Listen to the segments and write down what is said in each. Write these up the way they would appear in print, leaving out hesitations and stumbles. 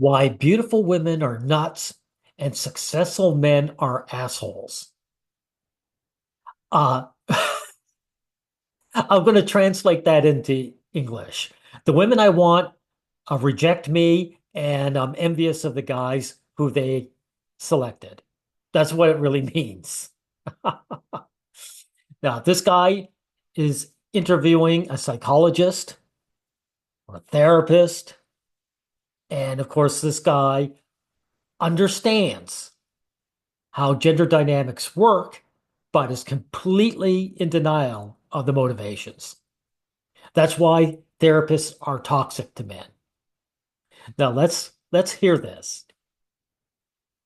Why beautiful women are nuts and successful men are assholes. Uh, I'm going to translate that into English. The women I want reject me, and I'm envious of the guys who they selected. That's what it really means. Now, this guy is interviewing a psychologist or a therapist. And of course, this guy understands how gender dynamics work, but is completely in denial of the motivations. That's why therapists are toxic to men. Now let's hear this.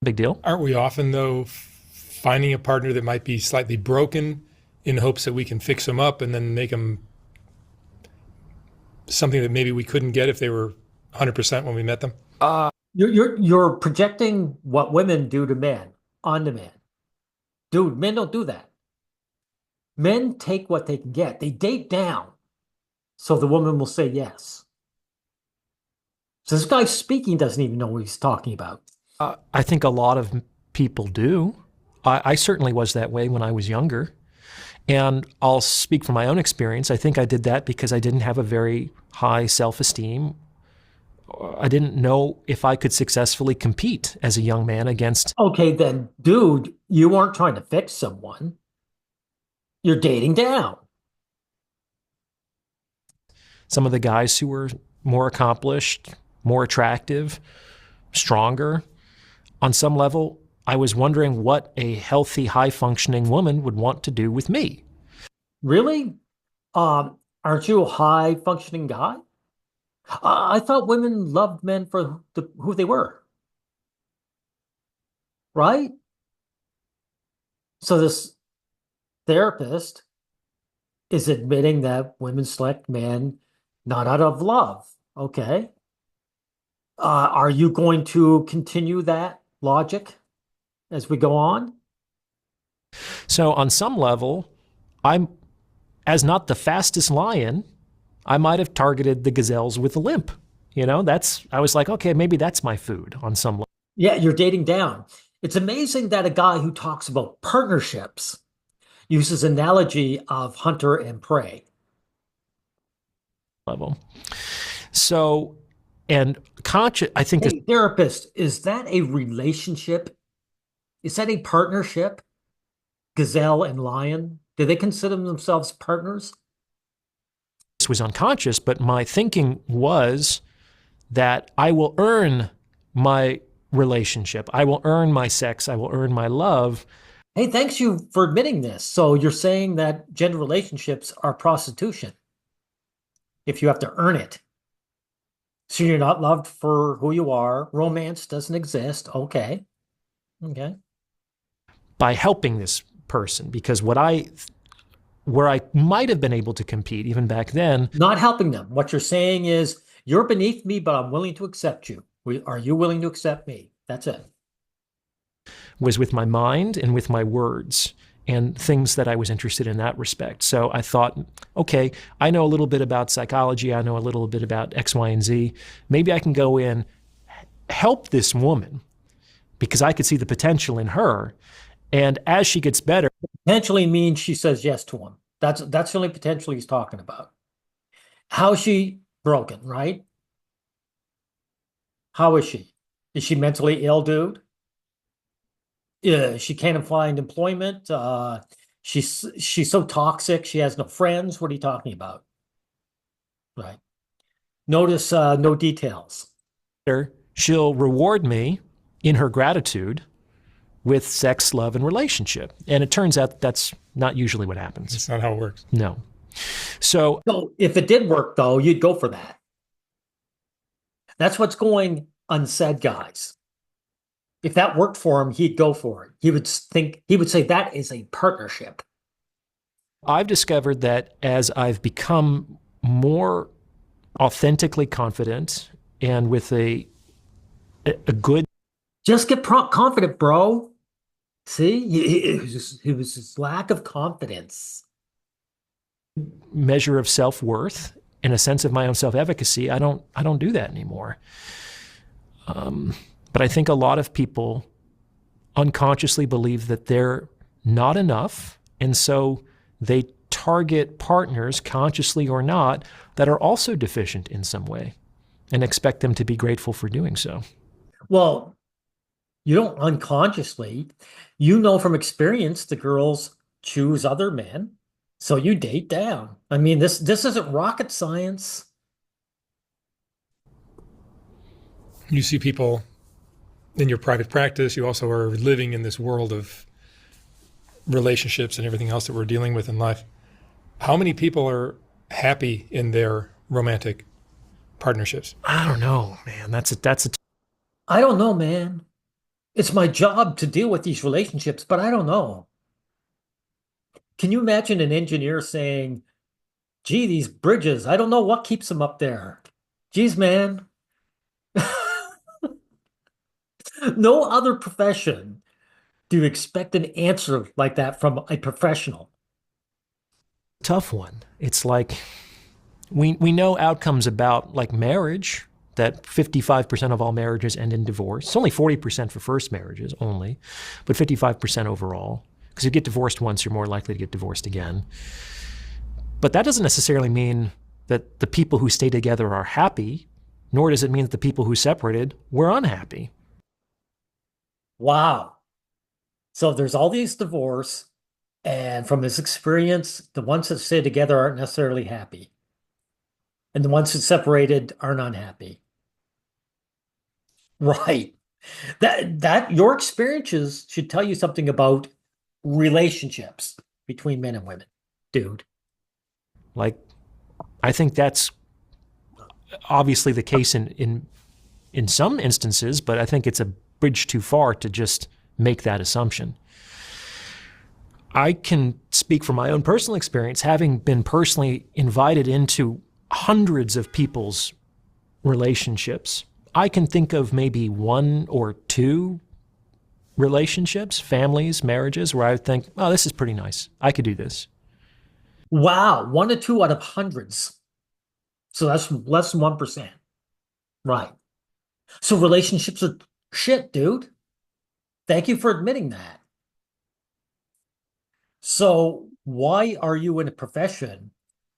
Big deal. Aren't we often, though, finding a partner that might be slightly broken in hopes that we can fix them up and then make them something that maybe we couldn't get if they were 100% when we met them? You're projecting what women do to men onto men. Dude, men don't do that. Men take what they can get. They date down so the woman will say yes. So this guy speaking doesn't even know what he's talking about. I think a lot of people do. I certainly was that way when I was younger. And I'll speak from my own experience. I think I did that because I didn't have a very high self-esteem. I didn't know if I could successfully compete as a young man against. Okay, then, dude, you weren't trying to fix someone. You're dating down. Some of the guys who were more accomplished, more attractive, stronger. On some level, I was wondering what a healthy, high-functioning woman would want to do with me. Really? Aren't you a high-functioning guy? I thought women loved men for who they were. Right? So this therapist is admitting that women select men not out of love. Okay. Are you going to continue that logic as we go on? So on some level, I'm, as not the fastest lion, I might have targeted the gazelles with a limp. I was like, okay, maybe that's my food on some level. Yeah, you're dating down. It's amazing that a guy who talks about partnerships uses analogy of hunter and prey. So, and conscious, I think Hey, therapist, is that a relationship? Is that a partnership? Gazelle and lion? Do they consider themselves partners? this was unconscious, but my thinking was that I will earn my relationship. I will earn my sex. I will earn my love. Hey, thanks you for admitting this. So you're saying that gender relationships are prostitution if you have to earn it. So you're not loved for who you are. Romance doesn't exist. Okay. Okay. By helping this person, because where I might have been able to compete even back then. Not helping them. What you're saying is, you're beneath me, but I'm willing to accept you. Are you willing to accept me? That's it. Was with my mind and with my words and things that I was interested in that respect. So I thought, okay, I know a little bit about psychology. I know a little bit about X, Y, and Z. Maybe I can go in, help this woman because I could see the potential in her. And as she gets better. Potentially means she says yes to him. That's the only potential he's talking about. How is she broken, right? How is she? Is she mentally ill, dude? She can't find employment. She's so toxic. She has no friends. What are you talking about? Right. Notice no details. She'll reward me in her gratitude with sex, love, and relationship. And it turns out that's not usually what happens. That's not how it works. No. So if it did work, though, you'd go for that. That's what's going unsaid, guys. If that worked for him, he'd go for it. He would say that is a partnership. I've discovered that as I've become more authentically confident and with a good. Just get confident, bro. See, it was his lack of confidence. Measure of self-worth and a sense of my own self-efficacy. I don't do that anymore. But I think a lot of people unconsciously believe that they're not enough. And so they target partners, consciously or not, that are also deficient in some way and expect them to be grateful for doing so. Well, you don't unconsciously. You know from experience the girls choose other men, so you date down. I mean, this isn't rocket science. You see people in your private practice. You also are living in this world of relationships and everything else that we're dealing with in life. How many people are happy in their romantic partnerships? I don't know, man. That's a I don't know, man. It's my job to deal with these relationships, but I don't know. Can you imagine an engineer saying, gee, these bridges, I don't know what keeps them up there. Geez, man. No other profession do you expect an answer like that from a professional. tough one. It's like we know outcomes about like marriage, that 55% of all marriages end in divorce. It's only 40% for first marriages only, but 55% overall. Because if you get divorced once, you're more likely to get divorced again. But that doesn't necessarily mean that the people who stay together are happy, nor does it mean that the people who separated were unhappy. Wow. So there's all these divorce, and from his experience, the ones that stay together aren't necessarily happy, and the ones that separated aren't unhappy. Right. That your experiences should tell you something about relationships between men and women, dude. Like, I think that's obviously the case in some instances, but I think it's a bridge too far to just make that assumption. I can speak from my own personal experience, having been personally invited into hundreds of people's relationships. I can think of maybe one or two relationships, families, marriages, where I would think, oh, this is pretty nice. I could do this. Wow, one to two out of hundreds. So that's less than 1%. Right. So relationships are shit, dude. Thank you for admitting that. So why are you in a profession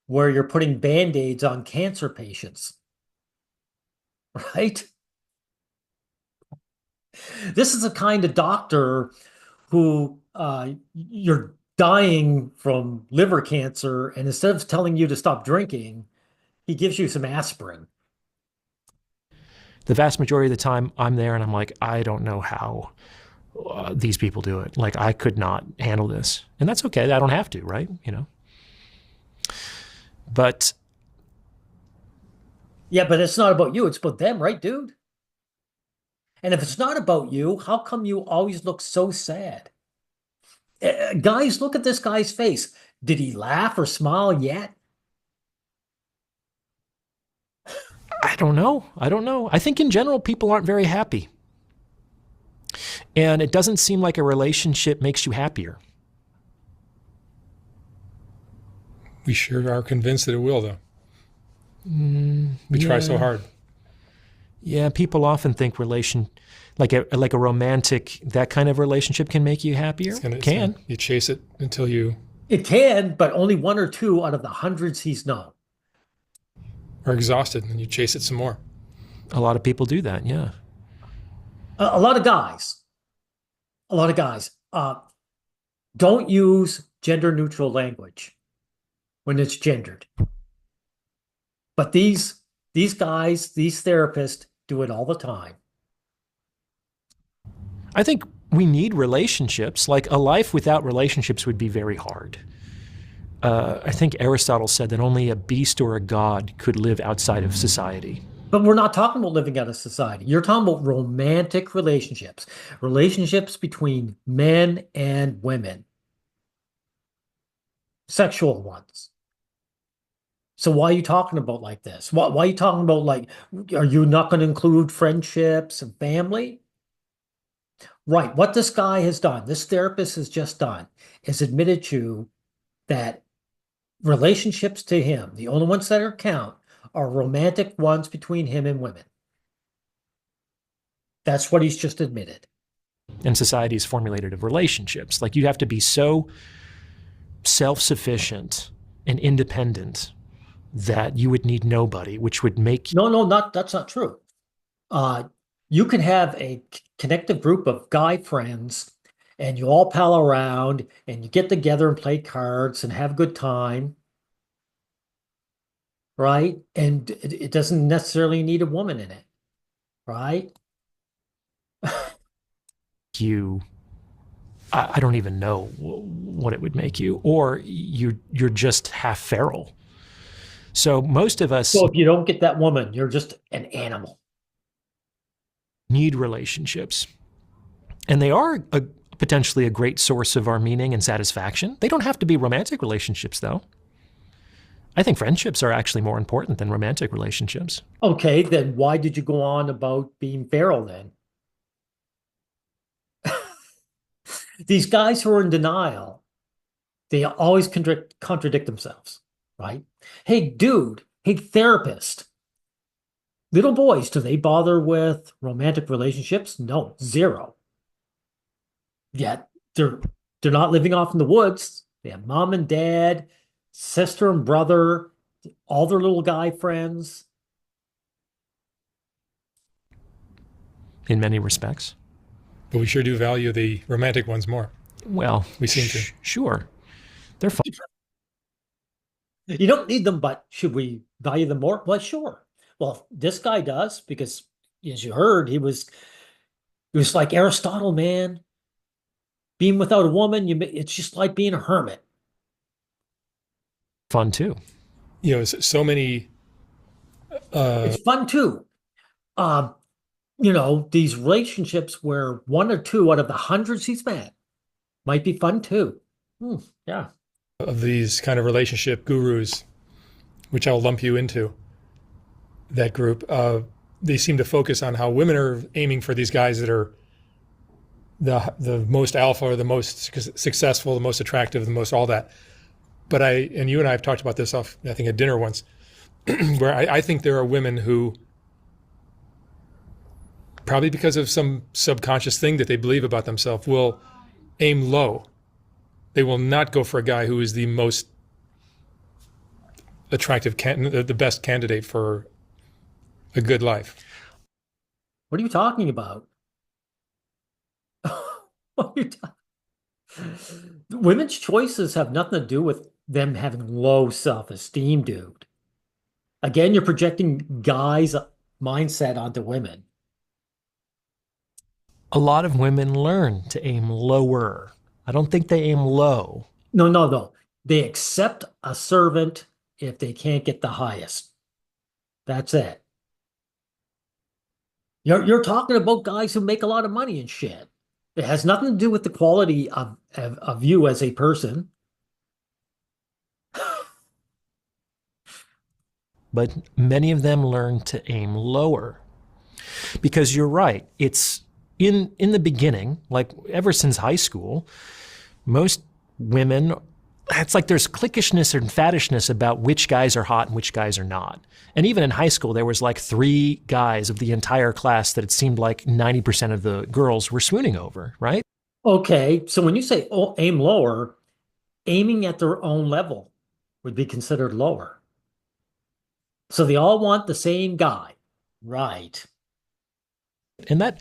where you're putting band-aids on cancer patients? Right? This is a kind of doctor who you're dying from liver cancer, and instead of telling you to stop drinking, he gives you some aspirin. The vast majority of the time, I'm there and I'm like, I don't know how these people do it. Like, I could not handle this. And that's okay. I don't have to, right? You know? But Yeah, but it's not about you, it's about them, right, dude? And if it's not about you, how come you always look so sad? Guys, look at this guy's face. Did he laugh or smile yet? I don't know. I don't know. I think in general, people aren't very happy. And it doesn't seem like a relationship makes you happier. We sure are convinced that it will, though. We try so hard. Yeah, people often think like a romantic, that kind of relationship can make you happier. You chase it until you It can, but only one or two out of the hundreds he's known. are exhausted, and then you chase it some more. A lot of people do that, yeah. A lot of guys, don't use gender neutral language when it's gendered. But these guys, these therapists do it all the time. I think we need relationships. Like, a life without relationships would be very hard. I think Aristotle said that only a beast or a god could live outside of society. But we're not talking about living out of society. You're talking about romantic relationships, relationships between men and women, sexual ones. So why are you talking about like this? Why are you talking about like, are you not going to include friendships and family? Right. What this guy has done, this therapist has just done, is admitted to that relationships to him, the only ones that are count, are romantic ones between him and women. That's what he's just admitted. And society is formulated of relationships. Like you have to be so self-sufficient and independent that you would need nobody, which would make No, that's not true. Uh, you can have a connective group of guy friends and you all pal around and you get together and play cards and have a good time, right? And it doesn't necessarily need a woman in it, right? you I don't even know what it would make you, or you're just half feral. So most of us So if you don't get that woman, you're just an animal. need relationships, and they are potentially a great source of our meaning and satisfaction. They don't have to be romantic relationships, though. I think friendships are actually more important than romantic relationships. Okay, then why did you go on about being feral then? These guys who are in denial, they always contradict themselves, right? Hey, dude, hey, therapist. Little boys, do they bother with romantic relationships? No, zero. Yet they're not living off in the woods. They have mom and dad, sister and brother, all their little guy friends. In many respects. But we sure do value the romantic ones more. Well, we seem to. Sure. They're fun. You don't need them, but should we value them more? Well, sure. Well, this guy does, because as you heard, he was like Aristotle, man. Being without a woman, it's just like being a hermit. Fun too. You know, so many. It's fun too. These relationships where one or two out of the hundreds he's met might be fun too. Yeah. Of these kind of relationship gurus, which I'll lump you into that group, they seem to focus on how women are aiming for these guys that are the most alpha or the most successful, the most attractive, the most all that. But you and I have talked about this I think at dinner once, where I think there are women who, probably because of some subconscious thing that they believe about themselves, will aim low. They will not go for a guy who is the most attractive, the best candidate for a good life. What are you talking about? Women's choices have nothing to do with them having low self-esteem, dude. Again, you're projecting guys' mindset onto women. A lot of women learn to aim lower. I don't think they aim low. No. They accept a servant if they can't get the highest. That's it. You're talking about guys who make a lot of money and shit. It has nothing to do with the quality of you as a person. But many of them learn to aim lower. Because you're right, it's in the beginning, like ever since high school, most women, it's like there's cliquishness and faddishness about which guys are hot and which guys are not. And even in high school, there was like 3 guys of the entire class that it seemed like 90% of the girls were swooning over, right? Okay, so when you say aim lower, aiming at their own level would be considered lower. So they all want the same guy, right? And that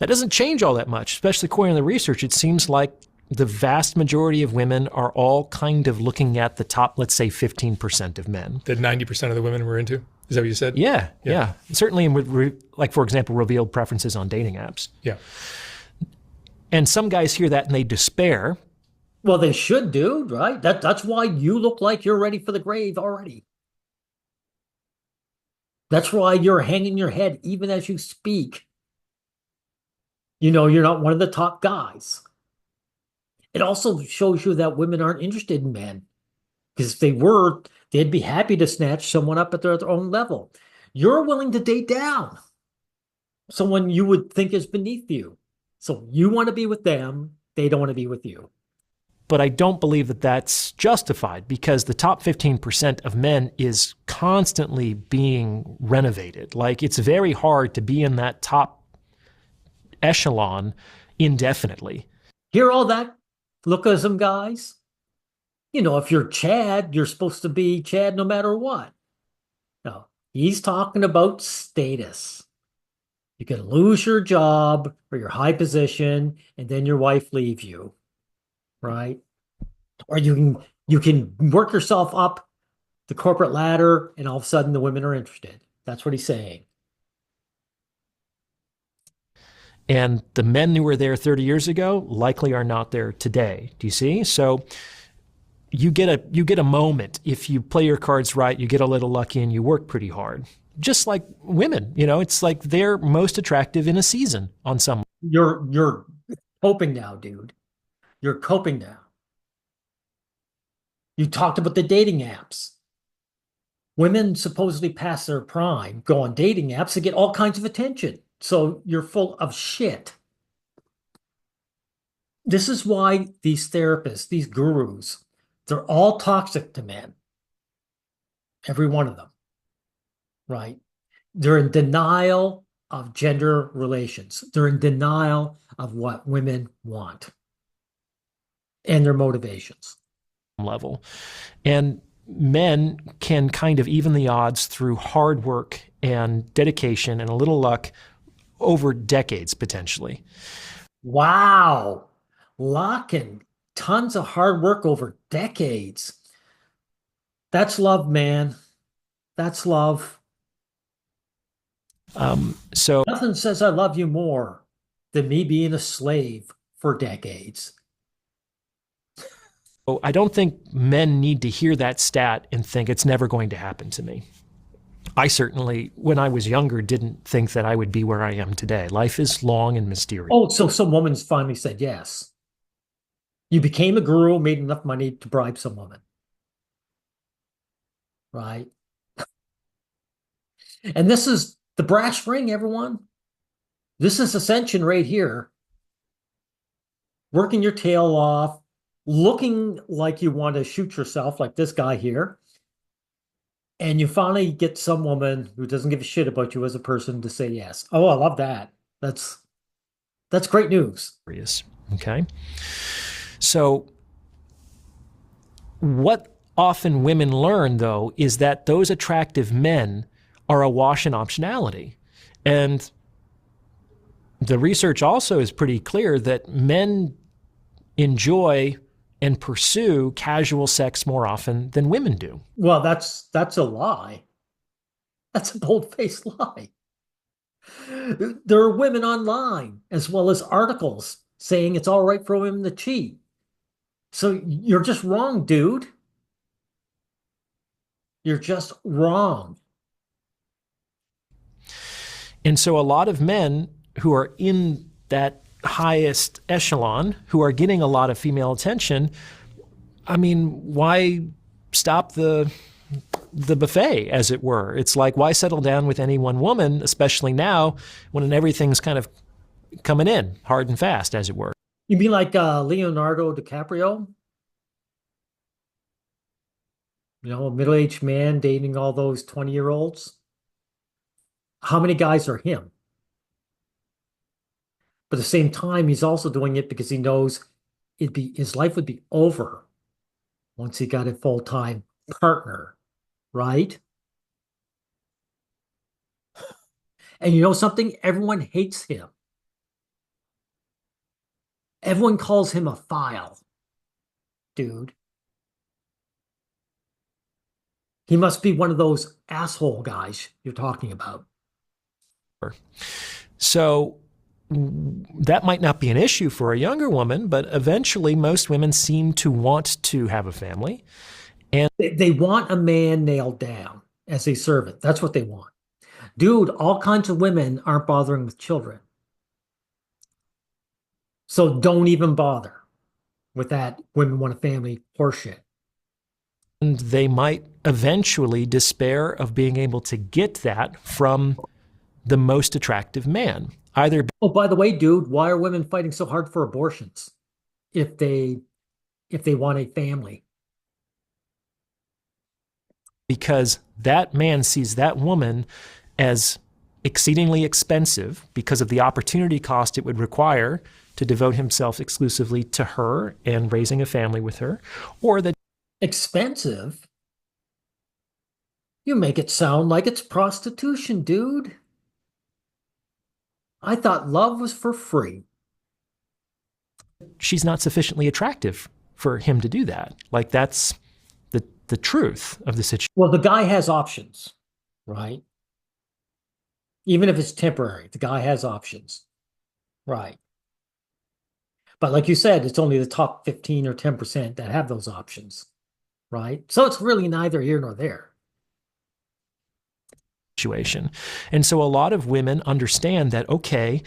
doesn't change all that much, especially according to the research. It seems like the vast majority of women are all kind of looking at the top, let's say 15% of men. That 90% of the women were into? Is that what you said? Yeah. Certainly, like, for example, revealed preferences on dating apps. Yeah. And some guys hear that and they despair. Well, they should, dude, right? That's why you look like you're ready for the grave already. That's why you're hanging your head even as you speak. You're not one of the top guys. It also shows you that women aren't interested in men. Because if they were, they'd be happy to snatch someone up at their own level. You're willing to date down someone you would think is beneath you. So you want to be with them, they don't want to be with you. But I don't believe that that's justified, because the top 15% of men is constantly being renovated. Like, it's very hard to be in that top echelon indefinitely. Hear all that? Lookism, guys? If you're Chad, you're supposed to be Chad no matter what. No, he's talking about status. You can lose your job or your high position, and then your wife leave you, right? Or you can work yourself up the corporate ladder, and all of a sudden the women are interested. That's what he's saying. And the men who were there 30 years ago likely are not there today. Do you see? So you get a moment. If you play your cards right, you get a little lucky and you work pretty hard. Just like women, it's like they're most attractive in a season on some. You're coping now, dude. You're coping now. You talked about the dating apps. Women supposedly past their prime go on dating apps to get all kinds of attention. So you're full of shit. This is why these therapists, these gurus, they're all toxic to men. Every one of them, right? They're in denial of gender relations. They're in denial of what women want and their motivations. Level. And men can kind of even the odds through hard work and dedication and a little luck over decades, potentially. Wow. Luck and tons of hard work over decades. That's love, man. That's love. So Nothing says I love you more than me being a slave for decades. I don't think men need to hear that stat and think it's never going to happen to me. I certainly, when I was younger, didn't think that I would be where I am today. Life is long and mysterious. Oh, so some woman's finally said yes. You became a guru, made enough money to bribe some woman. Right? And this is the brass ring, everyone. This is ascension right here. Working your tail off, looking like you want to shoot yourself, like this guy here. And you finally get some woman who doesn't give a shit about you as a person to say yes. Oh, I love that. That's great news. Okay. So what often women learn, though, is that those attractive men are awash in optionality. And the research also is pretty clear that men enjoy and pursue casual sex more often than women do. Well, that's a lie. That's a bold-faced lie. There are women online as well as articles saying it's all right for women to cheat. So you're just wrong, dude. You're just wrong. And so a lot of men who are in that highest echelon, who are getting a lot of female attention, I mean, why stop the buffet, as it were? It's like, why settle down with any one woman, especially now when everything's kind of coming in hard and fast, as it were? You mean like Leonardo DiCaprio? A middle-aged man dating all those 20-year-olds? How many guys are him? But at the same time, he's also doing it because he knows his life would be over once he got a full-time partner, right? And you know something? Everyone hates him. Everyone calls him a file, dude. He must be one of those asshole guys you're talking about. So that might not be an issue for a younger woman, but eventually most women seem to want to have a family. And they want a man nailed down as a servant. That's what they want. Dude, all kinds of women aren't bothering with children. So don't even bother with that women want a family horseshit. And they might eventually despair of being able to get that from the most attractive man. Either. Oh, by the way, dude, why are women fighting so hard for abortions if they want a family? Because that man sees that woman as exceedingly expensive because of the opportunity cost it would require to devote himself exclusively to her and raising a family with her, or that Expensive? You make it sound like it's prostitution, dude. I thought love was for free. she's not sufficiently attractive for him to do that. Like that's the truth of the situation. Well, the guy has options, right? Even if it's temporary, the guy has options, right? But like you said, it's only the top 15 or 10% that have those options, right? So it's really neither here nor there. And so a lot of women understand that, okay,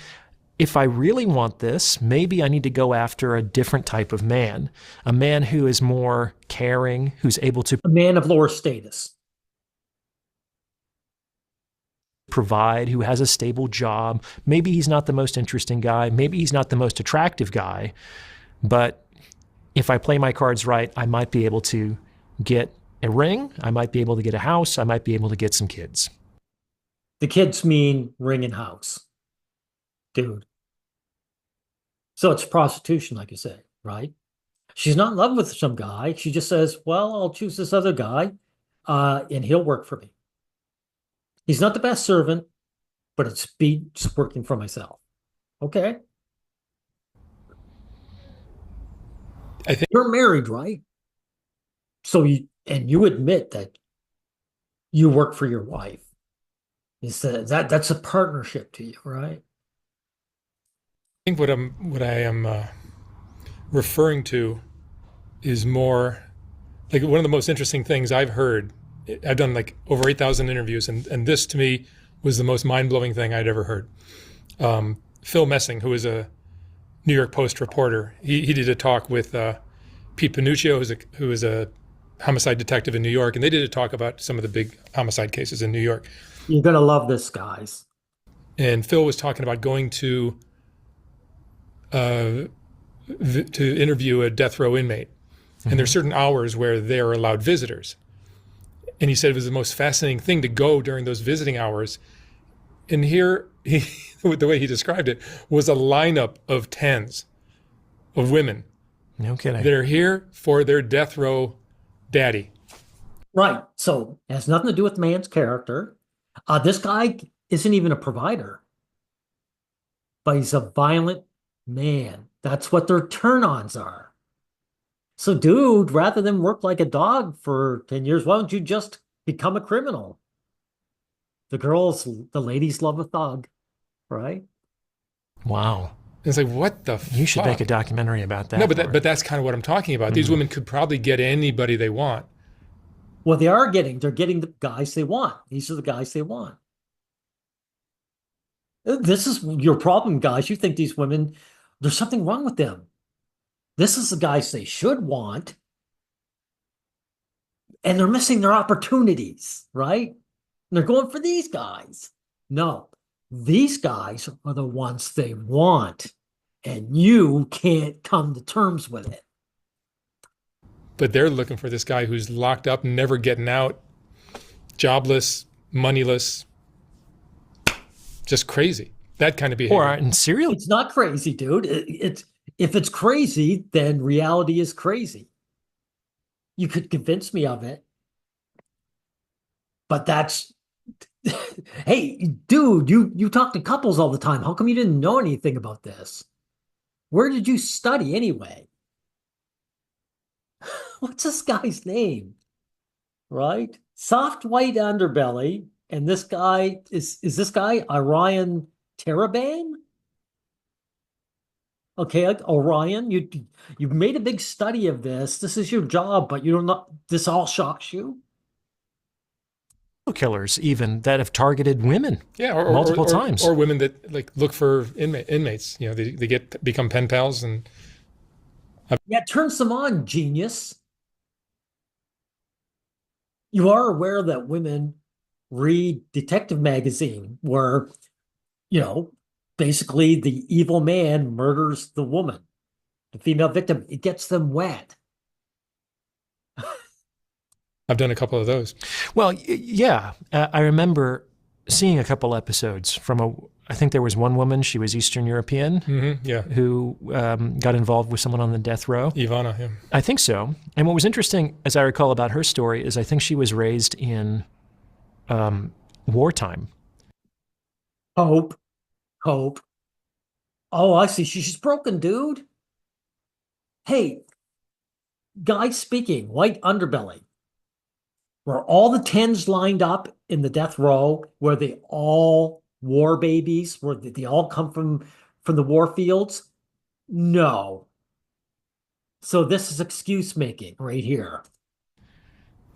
if I really want this, maybe I need to go after a different type of man, a man who is more caring, who's able to A man of lower status. provide, who has a stable job. Maybe he's not the most interesting guy. Maybe he's not the most attractive guy. But if I play my cards right, I might be able to get a ring. I might be able to get a house. I might be able to get some kids. The kids mean ring and house, dude. So it's prostitution, like you say, right? She's not in love with some guy. She just says, well, I'll choose this other guy, and he'll work for me. He's not the best servant, but it's just working for myself. Okay. I think You're married, right? So you admit that you work for your wife. That's a partnership to you, right? what I am referring to is more like one of the most interesting things I've heard. I've done like over 8,000 interviews, and this to me was the most mind-blowing thing I'd ever heard. Phil Messing, who is a New York Post reporter, he did a talk with Pete Panuccio, who is a homicide detective in New York, and they did a talk about some of the big homicide cases in New York. You're gonna love this, guys. And Phil was talking about going to interview a death row inmate, and there's certain hours where they are allowed visitors. And he said it was the most fascinating thing to go during those visiting hours. And here, the way he described it, was a lineup of tens of women. No kidding. They're here for their death row daddy. Right. So it has nothing to do with the man's character. This guy isn't even a provider, but he's a violent man. That's what their turn-ons are. So, dude, rather than work like a dog for 10 years, why don't you just become a criminal? The ladies love a thug, right? Wow. It's like, what the You should fuck? make a documentary about that. No, Mark. but that's kind of what I'm talking about. These women could probably get anybody they want. Well, they're getting the guys they want. These are the guys they want. This is your problem, guys. You think these women, there's something wrong with them. This is the guys they should want. And they're missing their opportunities, right? And they're going for these guys. No, these guys are the ones they want. And you can't come to terms with it. But they're looking for this guy who's locked up, never getting out, jobless, moneyless, just crazy. That kind of behavior. Or in serial. It's not crazy, dude. If it's crazy, then reality is crazy. You could convince me of it. But that's hey, dude, you talk to couples all the time. How come you didn't know anything about this? Where did you study anyway? What's this guy's name? Right? Soft white underbelly. And this guy is this guy Orion Taraban? Okay, like Orion, you've made a big study of this. This is your job, but you don't know this all shocks you. Killers even that have targeted women Yeah, multiple times. Or women that like look for inmates. You know, they become pen pals and Yeah, it turns them on, genius. You are aware that women read detective magazine where, basically the evil man murders the woman, the female victim. It gets them wet. I've done a couple of those. Well, yeah, I remember seeing a couple episodes I think there was one woman, she was Eastern European, Yeah. who got involved with someone on the death row. Ivana, yeah. I think so. And what was interesting, as I recall about her story, is I think she was raised in wartime. Hope, hope. Oh, I see. She's broken, dude. Hey, guy speaking, white underbelly. Were all the tens lined up in the death row? Were they all war babies? Did they all come from the war fields? No. So this is excuse making right here.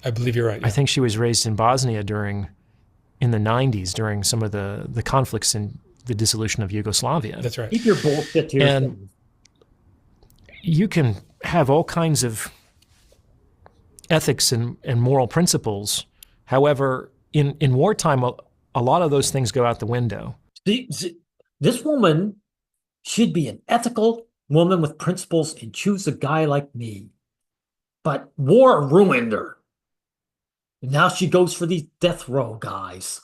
I believe you're right. Yeah. I think she was raised in Bosnia in the 90s during some of the conflicts in the dissolution of Yugoslavia. That's right. Keep your bullshit to yourself. And you can have all kinds of ethics and moral principles. However, in wartime, a lot of those things go out the window. See, this woman should be an ethical woman with principles and choose a guy like me. But war ruined her. And now she goes for these death row guys.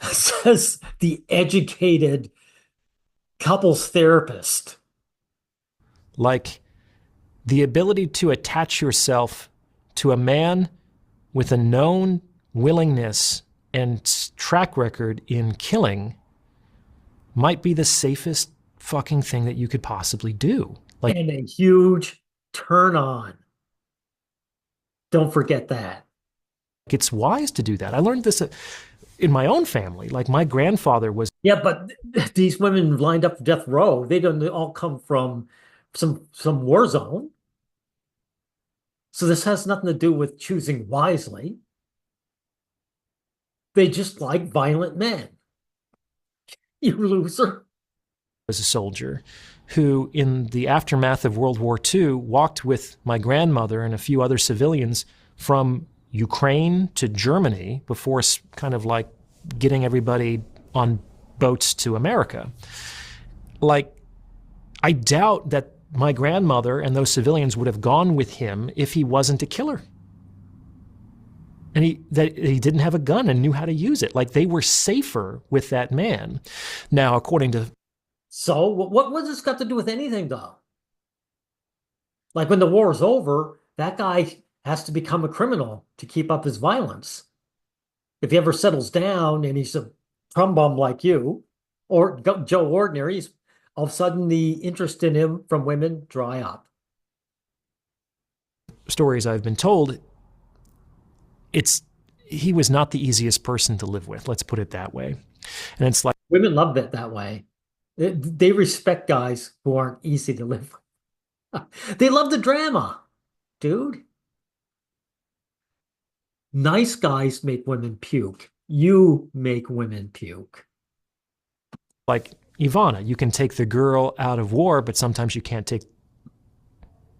Says the educated couples therapist. Like the ability to attach yourself to a man with a known willingness and track record in killing might be the safest fucking thing that you could possibly do. Like, And a huge turn on. Don't forget that. it's wise to do that. I learned this in my own family. Like my grandfather was. Yeah, but these women lined up for death row, they don't all come from some war zone. So this has nothing to do with choosing wisely. They just like violent men. You loser. Was a soldier who, in the aftermath of World War II, walked with my grandmother and a few other civilians from Ukraine to Germany before kind of like getting everybody on boats to America. Like, I doubt that my grandmother and those civilians would have gone with him if he wasn't a killer. And that he didn't have a gun and knew how to use it. Like, they were safer with that man. Now, according to... So what does this got to do with anything, though? Like, when the war is over, that guy has to become a criminal to keep up his violence. If he ever settles down and he's a trum bum like you, or Joe Ordinary, all of a sudden the interest in him from women dry up. Stories I've been told, he was not the easiest person to live with. Let's put it that way. And it's like, women love it that way. They respect guys who aren't easy to live with. They love the drama, dude. Nice guys make women puke. You make women puke. Like Ivana, you can take the girl out of war, but sometimes you can't take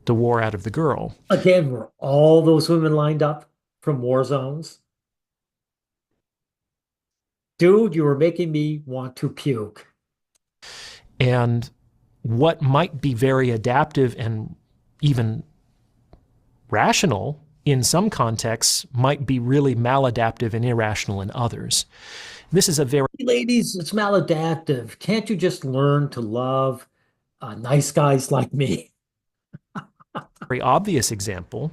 the war out of the girl. Again, were all those women lined up from war zones? Dude, you were making me want to puke. And what might be very adaptive and even rational in some contexts might be really maladaptive and irrational in others. This is a very... Ladies, it's maladaptive. Can't you just learn to love nice guys like me? very obvious example,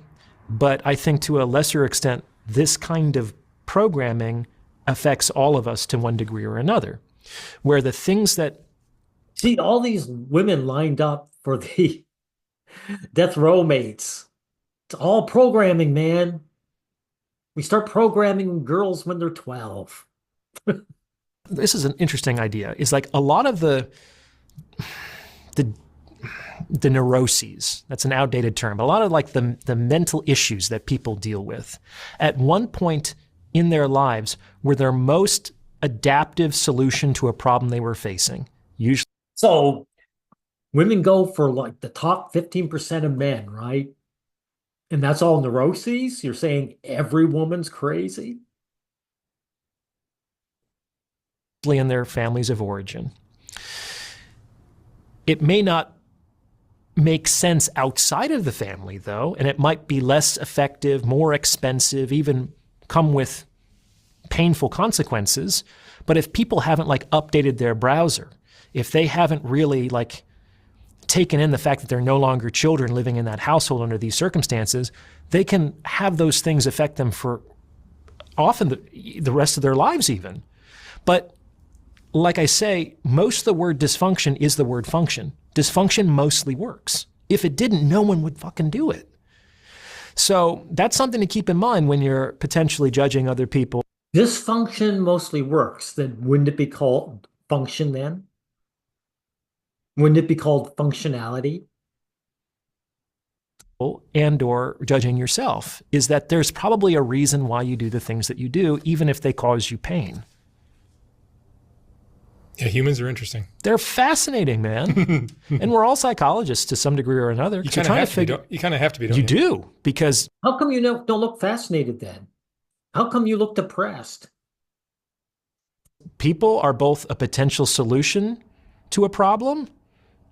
but I think to a lesser extent, this kind of programming affects all of us to one degree or another, where the things that... See, all these women lined up for the death row mates. It's all programming, man. We start programming girls when they're 12. This is an interesting idea. It's like a lot of the neuroses, that's an outdated term, a lot of like the mental issues that people deal with, at one point in their lives were their most adaptive solution to a problem they were facing. Usually. So women go for like the top 15% of men, right? And that's all neuroses? You're saying every woman's crazy? In their families of origin. It may not make sense outside of the family, though, and it might be less effective, more expensive, even come with painful consequences. But if people haven't like updated their browser, if they haven't really like taken in the fact that they're no longer children living in that household under these circumstances, they can have those things affect them for often the rest of their lives even. But like I say, most of the word dysfunction is the word function. Dysfunction mostly works. If it didn't, no one would fucking do it. So that's something to keep in mind when you're potentially judging other people. Dysfunction mostly works. Then wouldn't it be called function then? Wouldn't it be called functionality? And or judging yourself, is that there's probably a reason why you do the things that you do, even if they cause you pain. Yeah, humans are interesting. They're fascinating, man. And we're all psychologists to some degree or another. You kind of have to be. Don't You do, because How come you don't look fascinated then? How come you look depressed? people are both a potential solution to a problem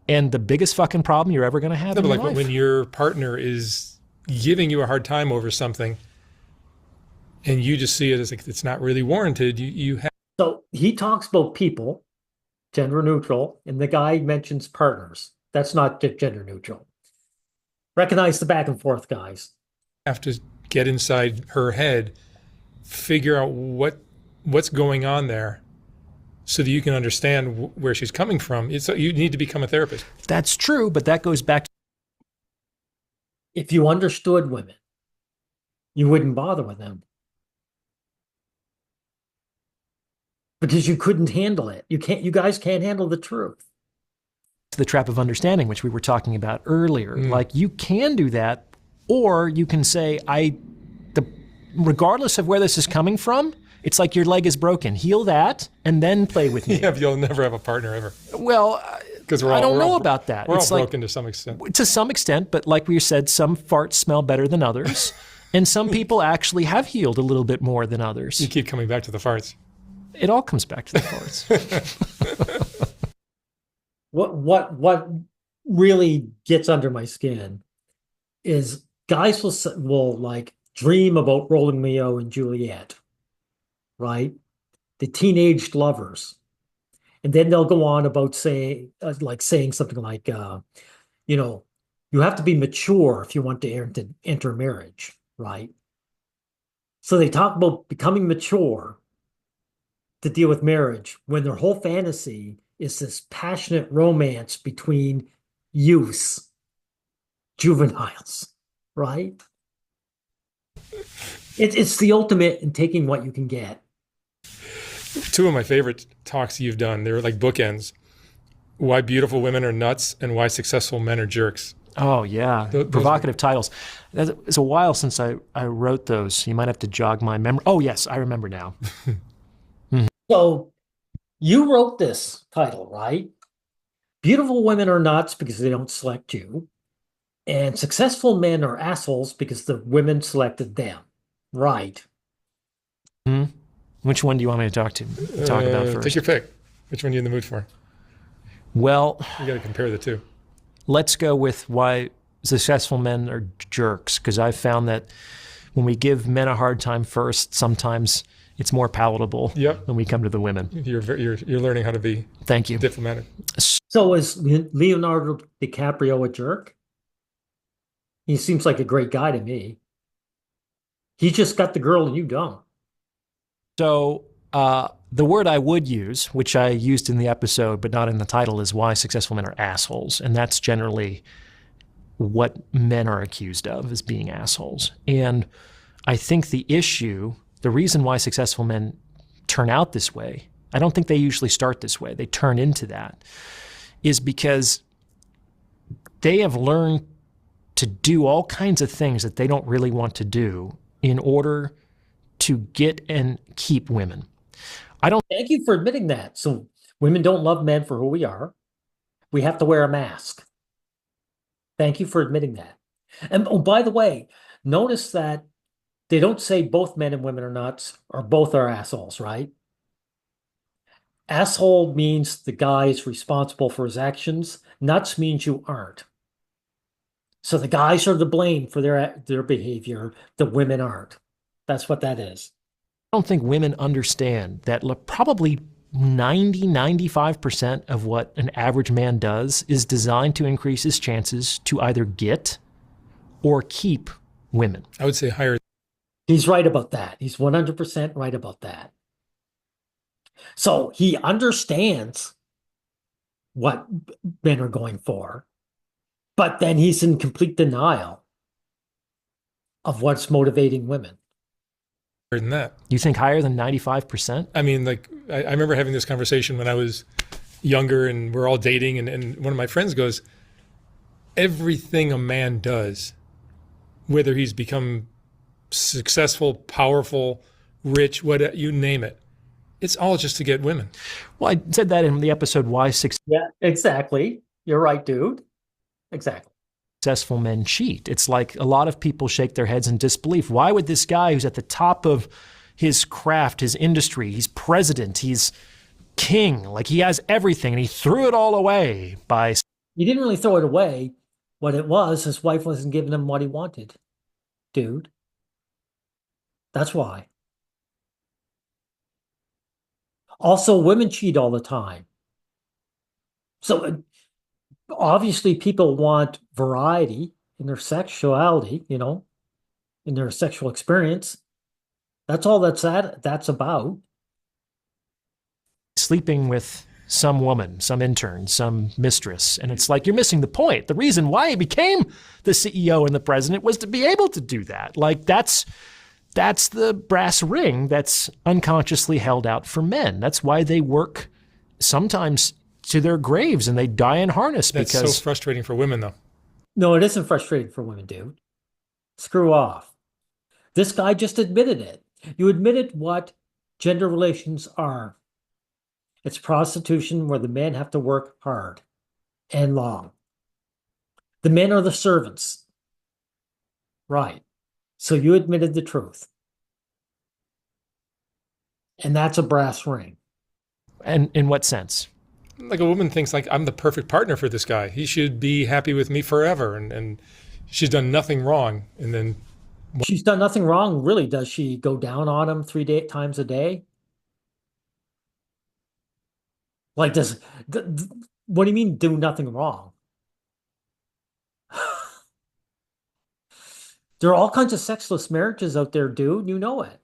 and the biggest fucking problem you're ever going to have No, in but your like life. when your partner is giving you a hard time over something, and you just see it as like it's not really warranted, you have. So he talks about people, gender neutral, and the guy mentions partners. That's not gender neutral. Recognize the back and forth, guys. Have to get inside her head, figure out what's going on there, so that you can understand where she's coming from. You need to become a therapist. That's true, but that goes back to If you understood women, you wouldn't bother with them. Because you couldn't handle it. You guys can't handle the truth. the trap of understanding, which we were talking about earlier. Like you can do that, or you can say, regardless of where this is coming from, it's like your leg is broken. Heal that and then play with me. Yeah, but you'll never have a partner ever. Well, Because I don't know about that. We're It's all like, broken to some extent. to some extent, but like we said, some farts smell better than others. And some people actually have healed a little bit more than others. You keep coming back to the farts. It all comes back to the farts. What really gets under my skin is guys will like dream about Romeo and Juliet, right? The teenaged lovers. And then they'll go on about saying something like, you have to be mature if you want to enter marriage, right? So they talk about becoming mature to deal with marriage when their whole fantasy is this passionate romance between youths, juveniles, right? It's the ultimate in taking what you can get. Two of my favorite talks you've done, they were like bookends. Why beautiful women are nuts and why successful men are jerks. Oh, yeah. Provocative titles. It's a while since I wrote those. You might have to jog my memory. Oh, yes, I remember now. So you wrote this title, right? Beautiful women are nuts because they don't select you. And successful men are assholes because the women selected them. Right. Which one do you want me to talk about first? Take your pick. Which one are you in the mood for? Well, You got to compare the two. let's go with why successful men are jerks, because I've found that when we give men a hard time first, sometimes it's more palatable when we come to the women. You're learning how to be Thank you. diplomatic. So is Leonardo DiCaprio a jerk? He seems like a great guy to me. He just got the girl and you don't. So the word I would use, which I used in the episode but not in the title, is why successful men are assholes. And that's generally what men are accused of, is being assholes. And I think the reason why successful men turn out this way, I don't think they usually start this way, they turn into that, is because they have learned to do all kinds of things that they don't really want to do in order to get and keep women. Thank you for admitting that. So women don't love men for who we are. We have to wear a mask. Thank you for admitting that. And oh, by the way, notice that they don't say both men and women are nuts or both are assholes, right? Asshole means the guy is responsible for his actions. Nuts means you aren't. So the guys are to blame for their behavior. The women aren't. That's what that is. don't think women understand that probably 90-95% of what an average man does is designed to increase his chances to either get or keep women. I would say higher. He's right about that. He's 100% right about that. So he understands what men are going for, but then he's in complete denial of what's motivating women. Than that. You think higher than 95%? I mean, like, I remember having this conversation when I was younger and we're all dating, and one of my friends goes, everything a man does, whether he's become successful, powerful, rich, what you name it, it's all just to get women. Well, I said that in the episode Why Yeah, exactly. You're right, dude. Exactly. Successful men cheat. It's like a lot of people shake their heads in disbelief. Why would this guy who's at the top of his craft, his industry, he's president, he's king, like he has everything, and he threw it all away by... He didn't really throw it away. What it was, his wife wasn't giving him what he wanted, dude. That's why. Also, women cheat all the time. So obviously people want variety in their sexuality, in their sexual experience. That's all that's about. Sleeping with some woman, some intern, some mistress. And it's like, you're missing the point. The reason why he became the CEO and the president was to be able to do that. Like, that's the brass ring that's unconsciously held out for men. That's why they work sometimes to their graves and they die in harness. That's because so frustrating for women, though. No, it isn't frustrating for women, dude. Screw off. This guy just admitted it. You admitted what gender relations are. It's prostitution where the men have to work hard and long. The men are the servants. Right. So you admitted the truth. And that's a brass ring. And in what sense? Like, a woman thinks, like, I'm the perfect partner for this guy. He should be happy with me forever. And she's done nothing wrong. And then she's done nothing wrong, really. Does she go down on him 3 times a day? Like, what do you mean do nothing wrong? There are all kinds of sexless marriages out there, dude. You know it.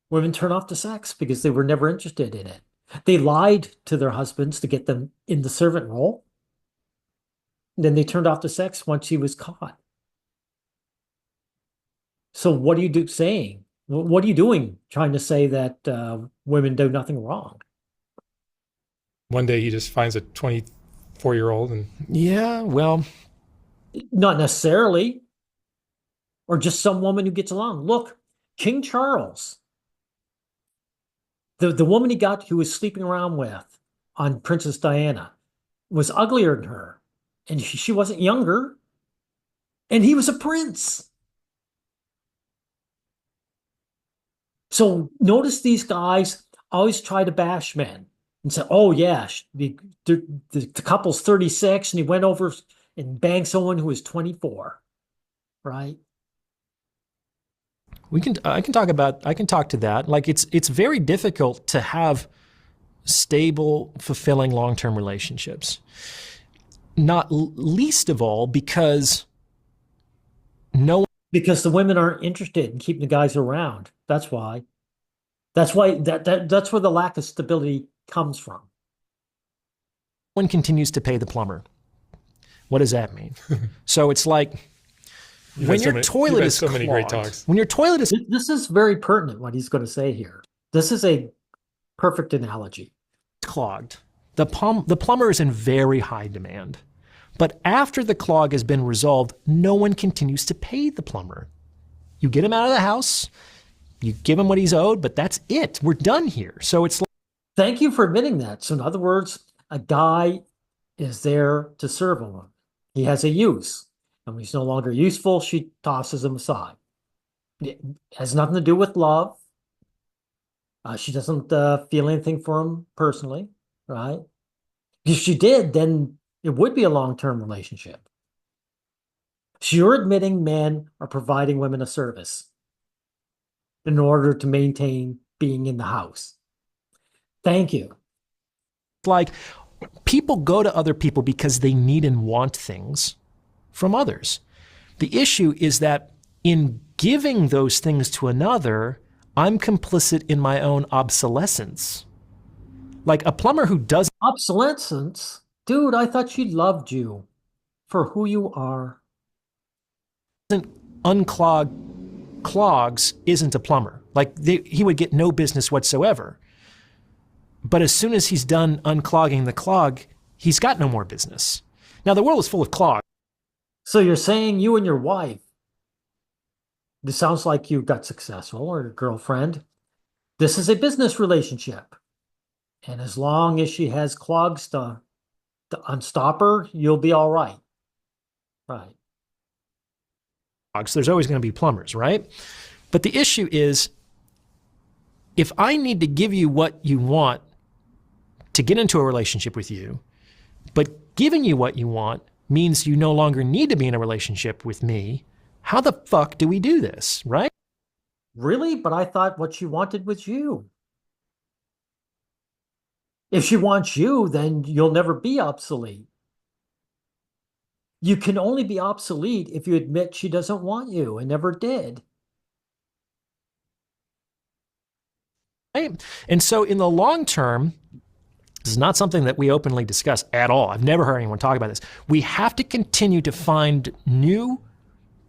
Women turn off the sex because they were never interested in it. They lied to their husbands to get them in the servant role. Then they turned off the sex once she was caught. So what are you saying? What are you doing trying to say that women do nothing wrong? one day he just finds a 24-year-old and... Yeah, well... Not necessarily. Or just some woman who gets along. Look, King Charles, the woman he was sleeping around with on Princess Diana, was uglier than her. And she wasn't younger. And he was a prince. So notice these guys always try to bash men and say, oh, yeah, the couple's 36 and he went over and banged someone who was 24, right? I can talk to that. Like, it's very difficult to have stable, fulfilling long-term relationships. Not least of all because because the women aren't interested in keeping the guys around. That's why. That's why that's where the lack of stability comes from. one continues to pay the plumber. What does that mean? So it's like when your toilet is so many great talks. When your toilet is... This is very pertinent what he's going to say here. This is a perfect analogy. Clogged. The plumber is in very high demand. But after the clog has been resolved, no one continues to pay the plumber. You get him out of the house, you give him what he's owed, but that's it. We're done here. So it's like... Thank you for admitting that. So in other words, a guy is there to serve a woman. He has a use. And when he's no longer useful, she tosses him aside. It has nothing to do with love. She doesn't feel anything for him personally, right? If she did, then it would be a long-term relationship. So you're admitting men are providing women a service. in order to maintain being in the house. Thank you. Like, people go to other people because they need and want things from others. The issue is that in giving those things to another, I'm complicit in my own obsolescence. Like a plumber who doesn't Obsolescence? Dude, I thought she loved you for who you are. unclog clogs isn't a plumber. Like he would get no business whatsoever. But as soon as he's done unclogging the clog, he's got no more business. Now, the world is full of clogs. So you're saying you and your wife, this sounds like you got successful, or your girlfriend. This is a business relationship. And as long as she has clogs to unstop her, you'll be all right. Right. There's always going to be plumbers, right? But the issue is, if I need to give you what you want to get into a relationship with you, but giving you what you want means you no longer need to be in a relationship with me, how the fuck do we do this, right? Really? But I thought what she wanted was you. If she wants you, then you'll never be obsolete. You can only be obsolete if you admit she doesn't want you and never did. Right? And so in the long term, this is not something that we openly discuss at all. I've never heard anyone talk about this. We have to continue to find new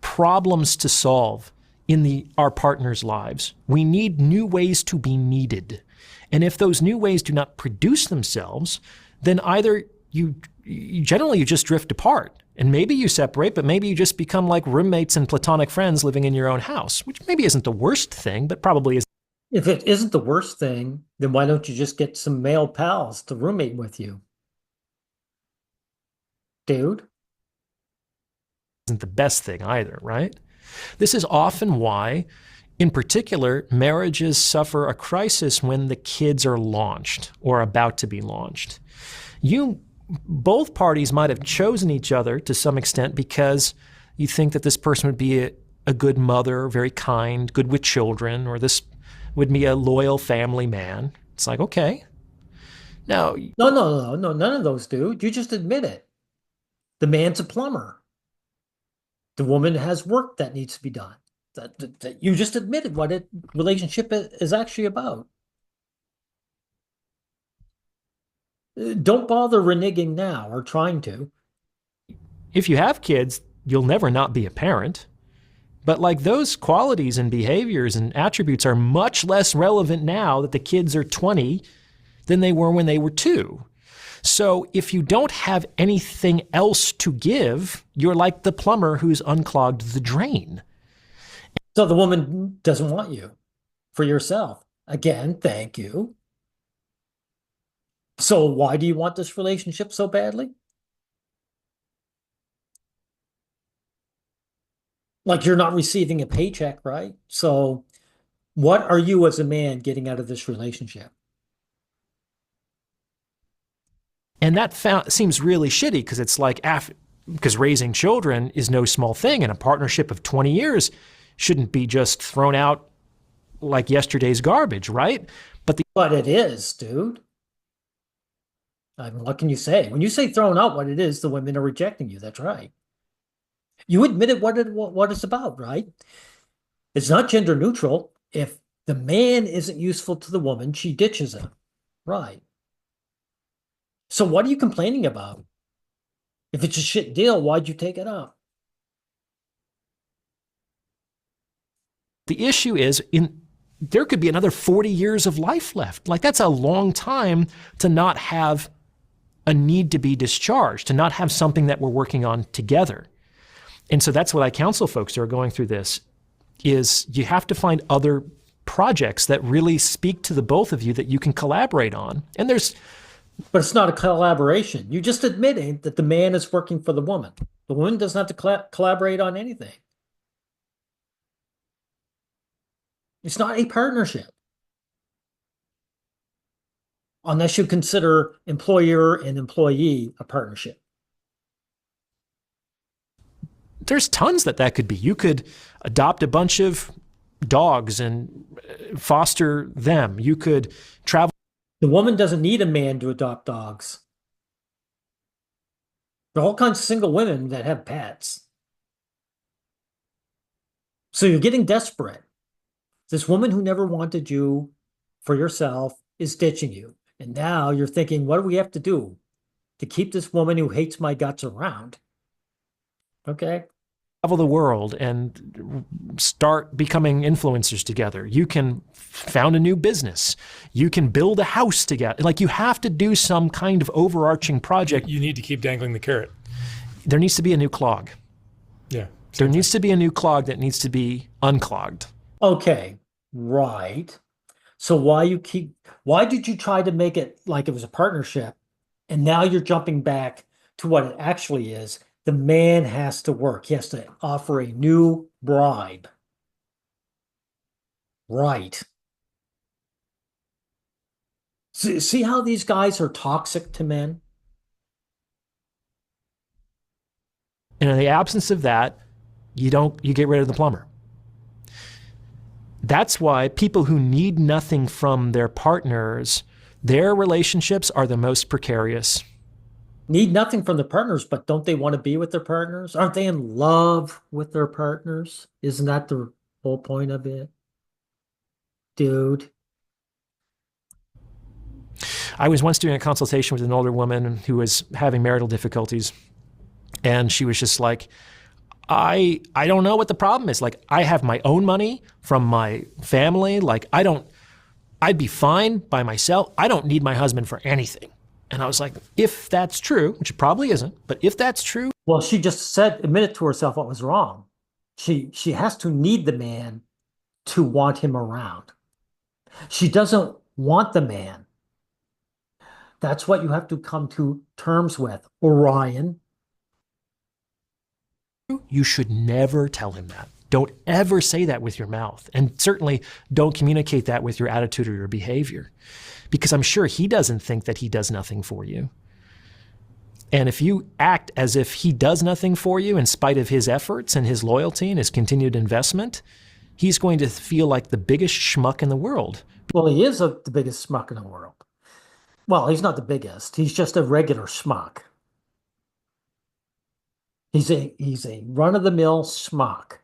problems to solve in our partners' lives. We need new ways to be needed. And if those new ways do not produce themselves, then either you generally just drift apart, and maybe you separate, but maybe you just become like roommates and platonic friends living in your own house, which maybe isn't the worst thing, but probably is. If it isn't the worst thing, then why don't you just get some male pals to roommate with you? Dude. Isn't the best thing either, right? This is often why, in particular, marriages suffer a crisis when the kids are launched or about to be launched. Both parties might have chosen each other to some extent because you think that this person would be a good mother, very kind, good with children, or this would be a loyal family man. It's like, okay. Now, No, none of those, dude. You just admit it. The man's a plumber. The woman has work that needs to be done. That you just admitted what a relationship is actually about. Don't bother reneging now or trying to. if you have kids, you'll never not be a parent. But like those qualities and behaviors and attributes are much less relevant now that the kids are 20 than they were when they were 2. So if you don't have anything else to give, you're like the plumber who's unclogged the drain. So the woman doesn't want you for yourself. Again, thank you. So why do you want this relationship so badly? Like you're not receiving a paycheck, right? So what are you as a man getting out of this relationship? And that seems really shitty because it's like, because raising children is no small thing, and a partnership of 20 years shouldn't be just thrown out like yesterday's garbage, right? But it is, dude. I mean, what can you say? When you say thrown out what it is, the women are rejecting you. That's right. You admitted what it's about, right? It's not gender neutral. If the man isn't useful to the woman, she ditches him. Right. So what are you complaining about? If it's a shit deal, why'd you take it up? The issue is there could be another 40 years of life left. Like that's a long time to not have a need to be discharged, to not have something that we're working on together. And so that's what I counsel folks who are going through this is you have to find other projects that really speak to the both of you that you can collaborate on. And but it's not a collaboration. You just admitting that the man is working for the woman. The woman doesn't have to collaborate on anything. It's not a partnership. Unless you consider employer and employee a partnership. there's tons that could be. You could adopt a bunch of dogs and foster them. You could travel The woman doesn't need a man to adopt dogs. There are all kinds of single women that have pets. So you're getting desperate. This woman who never wanted you for yourself is ditching you. And now you're thinking, what do we have to do to keep this woman who hates my guts around? Okay. the world and start becoming influencers together. You can found a new business. You can build a house together. Like, you have to do some kind of overarching project. You need to keep dangling the carrot. There needs to be a new clog. Yeah. There needs to be a new clog that needs to be unclogged. Okay. Right. So why did you try to make it like it was a partnership? And now you're jumping back to what it actually is. The man has to work. He has to offer a new bribe. Right. See how these guys are toxic to men? And in the absence of that, you get rid of the plumber. That's why people who need nothing from their partners, their relationships are the most precarious. Need nothing from the partners, but don't they want to be with their partners? Aren't they in love with their partners? Isn't that the whole point of it? Dude. I was once doing a consultation with an older woman who was having marital difficulties. And she was just like, I don't know what the problem is. Like, I have my own money from my family. Like, I'd be fine by myself. I don't need my husband for anything. And I was like, if that's true, which it probably isn't, but if that's true. Well, she just admitted to herself what was wrong. She has to need the man to want him around. She doesn't want the man. That's what you have to come to terms with, Orion. You should never tell him that. Don't ever say that with your mouth. And certainly don't communicate that with your attitude or your behavior, because I'm sure he doesn't think that he does nothing for you. And if you act as if he does nothing for you in spite of his efforts and his loyalty and his continued investment, he's going to feel like the biggest schmuck in the world. Well, he is the biggest schmuck in the world. Well, he's not the biggest. He's just a regular schmuck. He's a run-of-the-mill schmuck.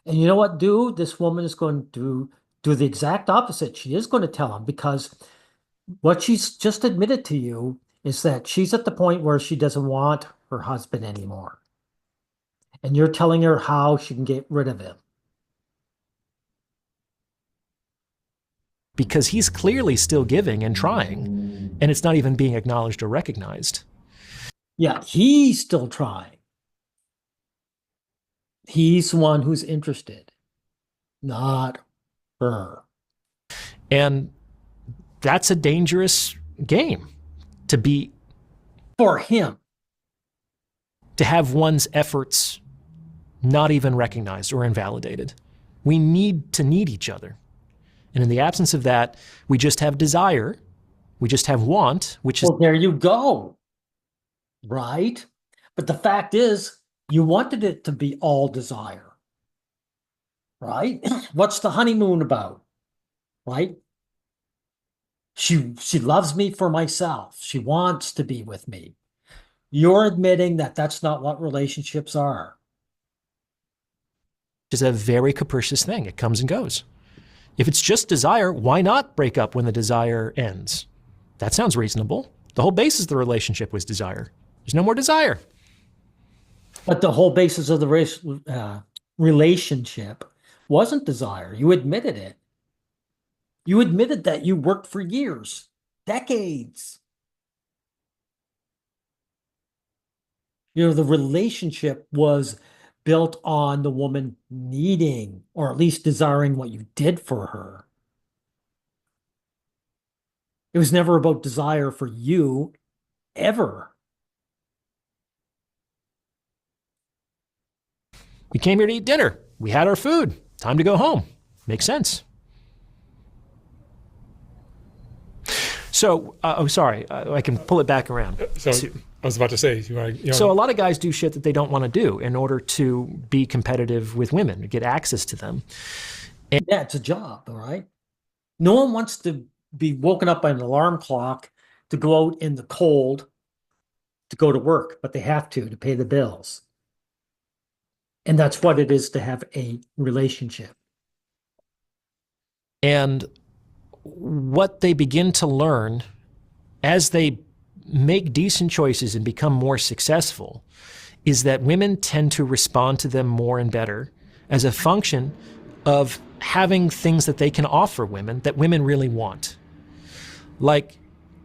And you know what, dude? This woman is going to do the exact opposite. She is going to tell him, because what she's just admitted to you is that she's at the point where she doesn't want her husband anymore. And you're telling her how she can get rid of him. Because he's clearly still giving and trying, and it's not even being acknowledged or recognized. Yeah, he's still trying. He's the one who's interested, not her. And that's a dangerous game to be. For him. To have one's efforts not even recognized or invalidated. We need to need each other. And in the absence of that, we just have desire. We just have want, which is. Well, there you go. Right? But the fact is, you wanted it to be all desire. Right? What's the honeymoon about? Right? She loves me for myself. She wants to be with me. You're admitting that that's not what relationships are. Is a very capricious thing. It comes and goes. If it's just desire, why not break up when the desire ends? That sounds reasonable. The whole basis of the relationship was desire. There's no more desire. But the whole basis of the relationship wasn't desire. You admitted it. You admitted that you worked for years, decades. You know, the relationship was built on the woman needing, or at least desiring, what you did for her. It was never about desire for you, ever. We came here to eat dinner. We had our food. Time to go home. Makes sense. So, sorry, I can pull it back around. So I was about to say, so a lot of guys do shit that they don't want to do in order to be competitive with women, to get access to them. Yeah, it's a job, all right? No one wants to be woken up by an alarm clock to go out in the cold to go to work, but they have to pay the bills. And that's what it is to have a relationship. And what they begin to learn as they make decent choices and become more successful is that women tend to respond to them more and better as a function of having things that they can offer women that women really want. Like,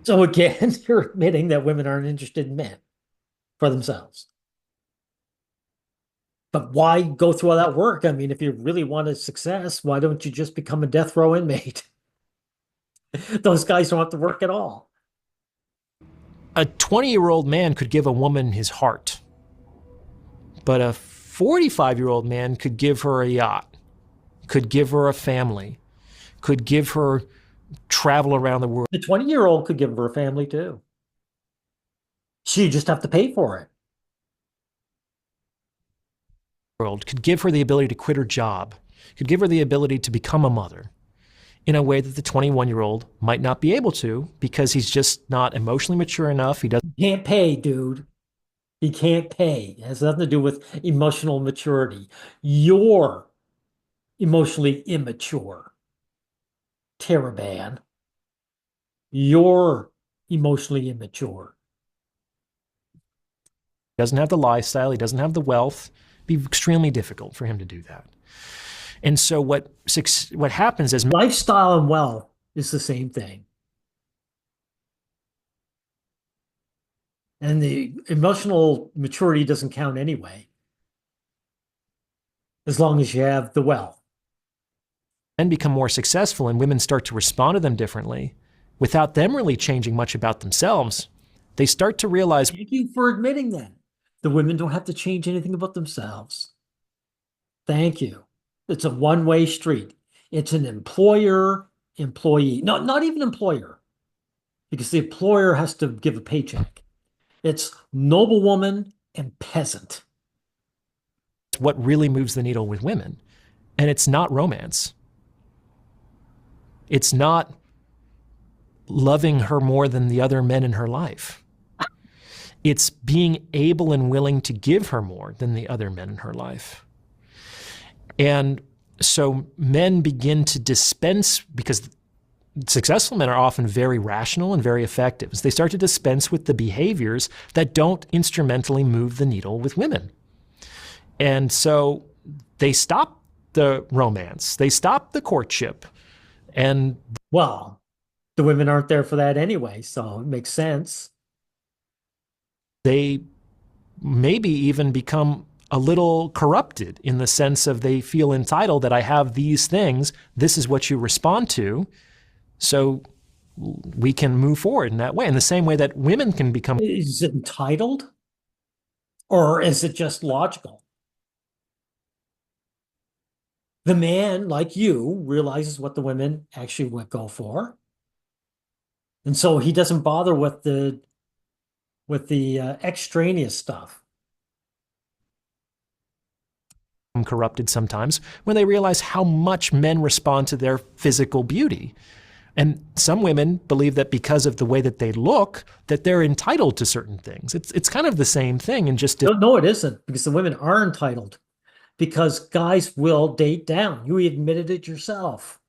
So again, you're admitting that women aren't interested in men for themselves. But why go through all that work? I mean, if you really wanted success, why don't you just become a death row inmate? Those guys don't have to work at all. a 20-year-old man could give a woman his heart, but a 45-year-old man could give her a yacht, could give her a family, could give her travel around the world. The 20-year-old could give her a family too. She just have to pay for it. Could give her the ability to quit her job, could give her the ability to become a mother in a way that the 21-year-old might not be able to because he's just not emotionally mature enough. He doesn't. Can't pay, dude. He can't pay. It has nothing to do with emotional maturity. You're emotionally immature, Taraban. You're emotionally immature. Doesn't have the lifestyle, he doesn't have the wealth. It'd be extremely difficult for him to do that. And so what happens is Lifestyle and wealth is the same thing. And the emotional maturity doesn't count anyway, as long as you have the wealth. men become more successful and women start to respond to them differently without them really changing much about themselves. They start to realize, Thank you for admitting that. The women don't have to change anything about themselves. Thank you. It's a one-way street. It's an employer-employee. No, not even employer, because the employer has to give a paycheck. It's noblewoman and peasant. what really moves the needle with women. And it's not romance. It's not loving her more than the other men in her life. It's being able and willing to give her more than the other men in her life. And so men begin to dispense, because successful men are often very rational and very effective. They start to dispense with the behaviors that don't instrumentally move the needle with women. And so they stop the romance, they stop the courtship. And well, the women aren't there for that anyway, so it makes sense. They maybe even become a little corrupted in the sense of they feel entitled that I have these things, this is what you respond to, so we can move forward in that way. In the same way that women can become. Is it entitled? Or is it just logical? The man, like you, realizes what the women actually would go for. And so he doesn't bother with the extraneous stuff. Corrupted sometimes when they realize how much men respond to their physical beauty. And some women believe that because of the way that they look, that they're entitled to certain things. It's kind of the same thing and just No, it isn't, because the women are entitled. Because guys will date down. You admitted it yourself.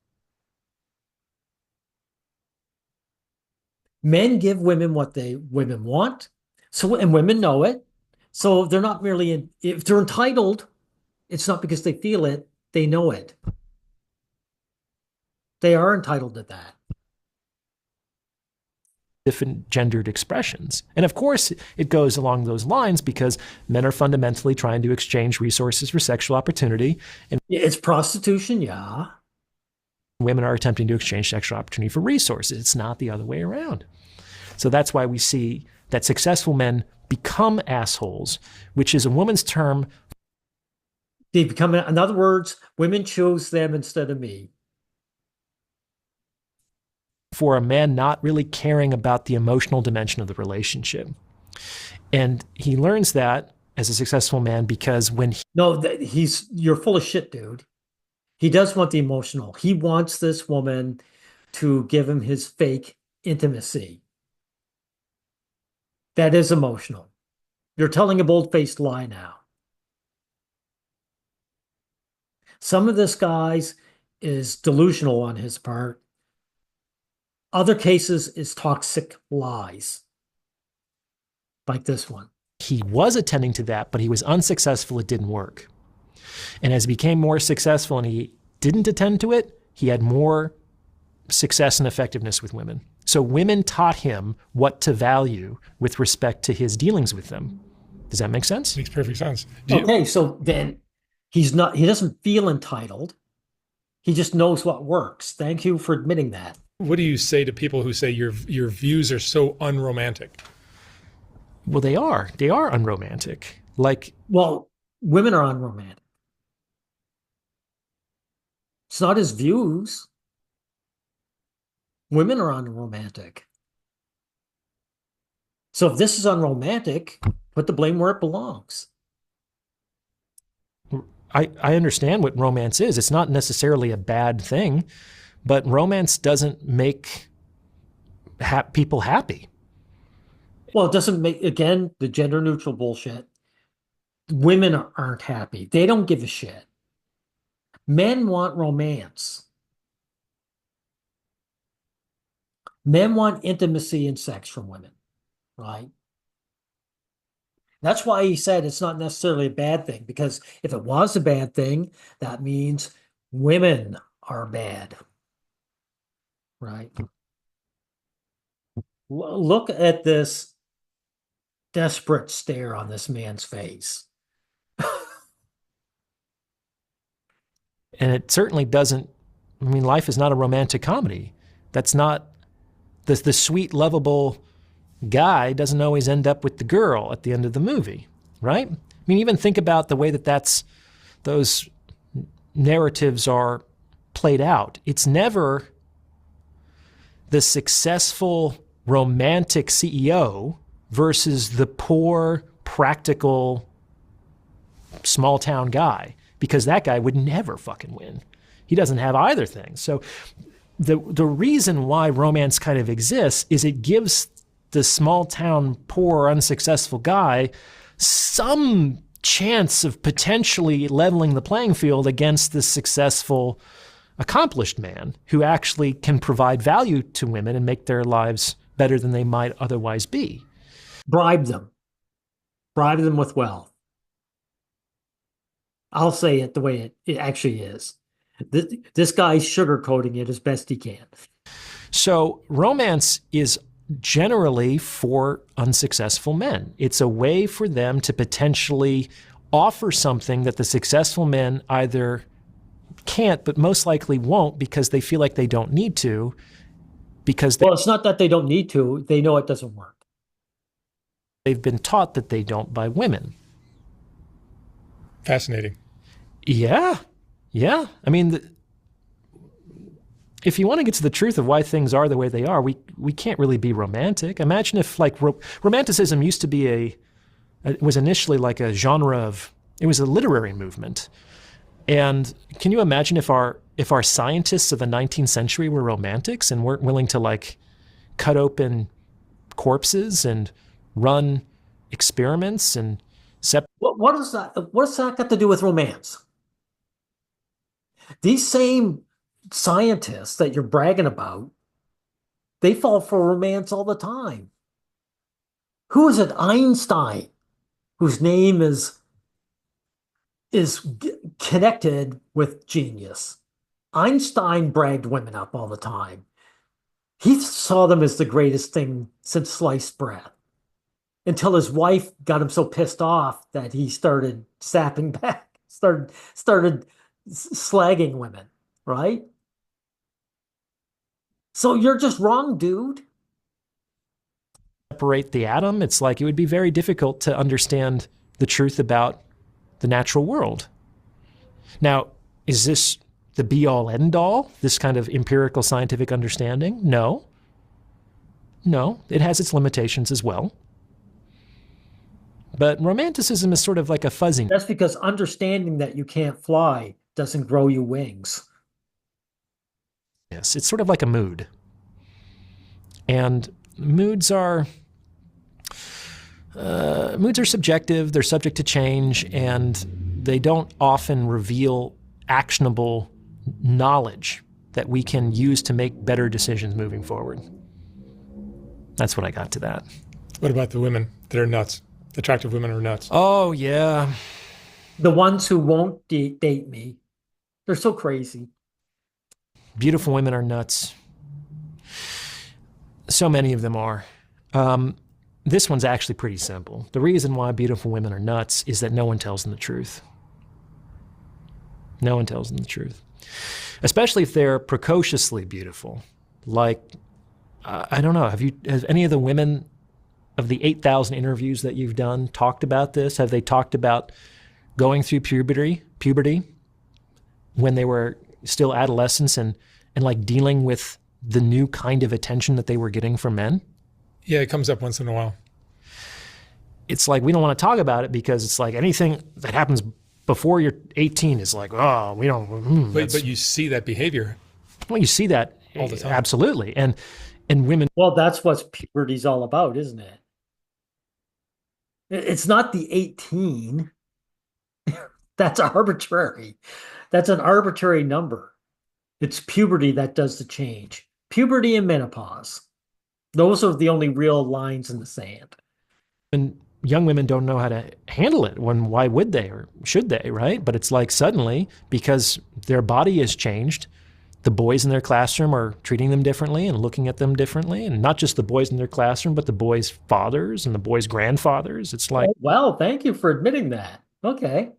Men give women what women want. So, and women know it. So they're not merely, if they're entitled, it's not because they feel it, they know it. They are entitled to that. Different gendered expressions. And of course, it goes along those lines because men are fundamentally trying to exchange resources for sexual opportunity. And it's prostitution, yeah. Women are attempting to exchange sexual opportunity for resources. It's not the other way around. So that's why we see that successful men become assholes, which is a woman's term. They become, in other words, women chose them instead of me. For a man not really caring about the emotional dimension of the relationship. And he learns that as a successful man because when No, you're full of shit, dude. He does want the emotional. He wants this woman to give him his fake intimacy. That is emotional. You're telling a bold-faced lie now. Some of this, guys, is delusional on his part. Other cases is toxic lies, like this one. He was attending to that, but he was unsuccessful. It didn't work. And as he became more successful and he didn't attend to it, he had more success and effectiveness with women. So women taught him what to value with respect to his dealings with them. Does that make sense? Makes perfect sense. Okay, so then he doesn't feel entitled. He just knows what works. Thank you for admitting that. What do you say to people who say your views are so unromantic? Well, they are. They are unromantic. Like, well, women are unromantic. It's not his views. Women are unromantic. So if this is unromantic, put the blame where it belongs. I understand what romance is. It's not necessarily a bad thing, but romance doesn't make people happy. Well, it doesn't make, again, the gender neutral bullshit. Women aren't happy. They don't give a shit. Men want romance. Men want intimacy and sex from women, right? That's why he said it's not necessarily a bad thing, because if it was a bad thing, that means women are bad, right? Look at this desperate stare on this man's face. And it certainly doesn't, I mean, life is not a romantic comedy. That's not, the sweet, lovable guy doesn't always end up with the girl at the end of the movie, right? I mean, even think about the way that those narratives are played out. It's never the successful romantic CEO versus the poor, practical, small town guy, because that guy would never fucking win. He doesn't have either thing. So the reason why romance kind of exists is it gives the small town, poor, unsuccessful guy some chance of potentially leveling the playing field against the successful, accomplished man who actually can provide value to women and make their lives better than they might otherwise be. Bribe them. Bribe them with wealth. I'll say it the way it actually is. This guy's sugarcoating it as best he can. So romance is generally for unsuccessful men. It's a way for them to potentially offer something that the successful men either can't, but most likely won't, because they feel like they don't need to. Well, it's not that they don't need to. They know it doesn't work. They've been taught that they don't by women. Fascinating. Yeah. Yeah. I mean, if you want to get to the truth of why things are the way they are, we can't really be romantic. Imagine if, like, romanticism used to be it was initially like a genre of, it was a literary movement. And can you imagine if our scientists of the 19th century were romantics and weren't willing to, like, cut open corpses and run experiments and what does that got to do with romance? These same scientists that you're bragging about, they fall for romance all the time. Who is it? Einstein, whose name is connected with genius. Einstein bragged women up all the time. He saw them as the greatest thing since sliced bread, until his wife got him so pissed off that he started sapping back, started slagging women, right? So you're just wrong, dude. Separate the atom. It's like it would be very difficult to understand the truth about the natural world. Now, is this the be-all, end-all, this kind of empirical scientific understanding? No. No, it has its limitations as well. But romanticism is sort of like a fuzzy. That's because understanding that you can't fly doesn't grow you wings. Yes, it's sort of like a mood. And moods are subjective, they're subject to change, and they don't often reveal actionable knowledge that we can use to make better decisions moving forward. That's what I got to that. What about the women that are nuts? Attractive women are nuts. Oh, yeah. The ones who won't date me, they're so crazy. Beautiful women are nuts. So many of them are. This one's actually pretty simple. The reason why beautiful women are nuts is that no one tells them the truth. No one tells them the truth. Especially if they're precociously beautiful. Like, I don't know, has any of the women of the 8,000 interviews that you've done talked about this? Have they talked about going through puberty when they were still adolescents and like dealing with the new kind of attention that they were getting from men? Yeah, it comes up once in a while. It's like we don't want to talk about it because it's like anything that happens before you're 18 is like, oh, we don't. But you see that behavior. Well, you see that all the time. Absolutely, and women. Well, that's what puberty's all about, isn't it? It's not the 18. That's arbitrary. That's an arbitrary number. It's puberty that does the change. Puberty and menopause. Those are the only real lines in the sand. And young women don't know how to handle it. Why would they, or should they, right? But it's like suddenly, because their body has changed, the boys in their classroom are treating them differently and looking at them differently. And not just the boys in their classroom, but the boys' fathers and the boys' grandfathers. It's like, oh, well, thank you for admitting that. Okay.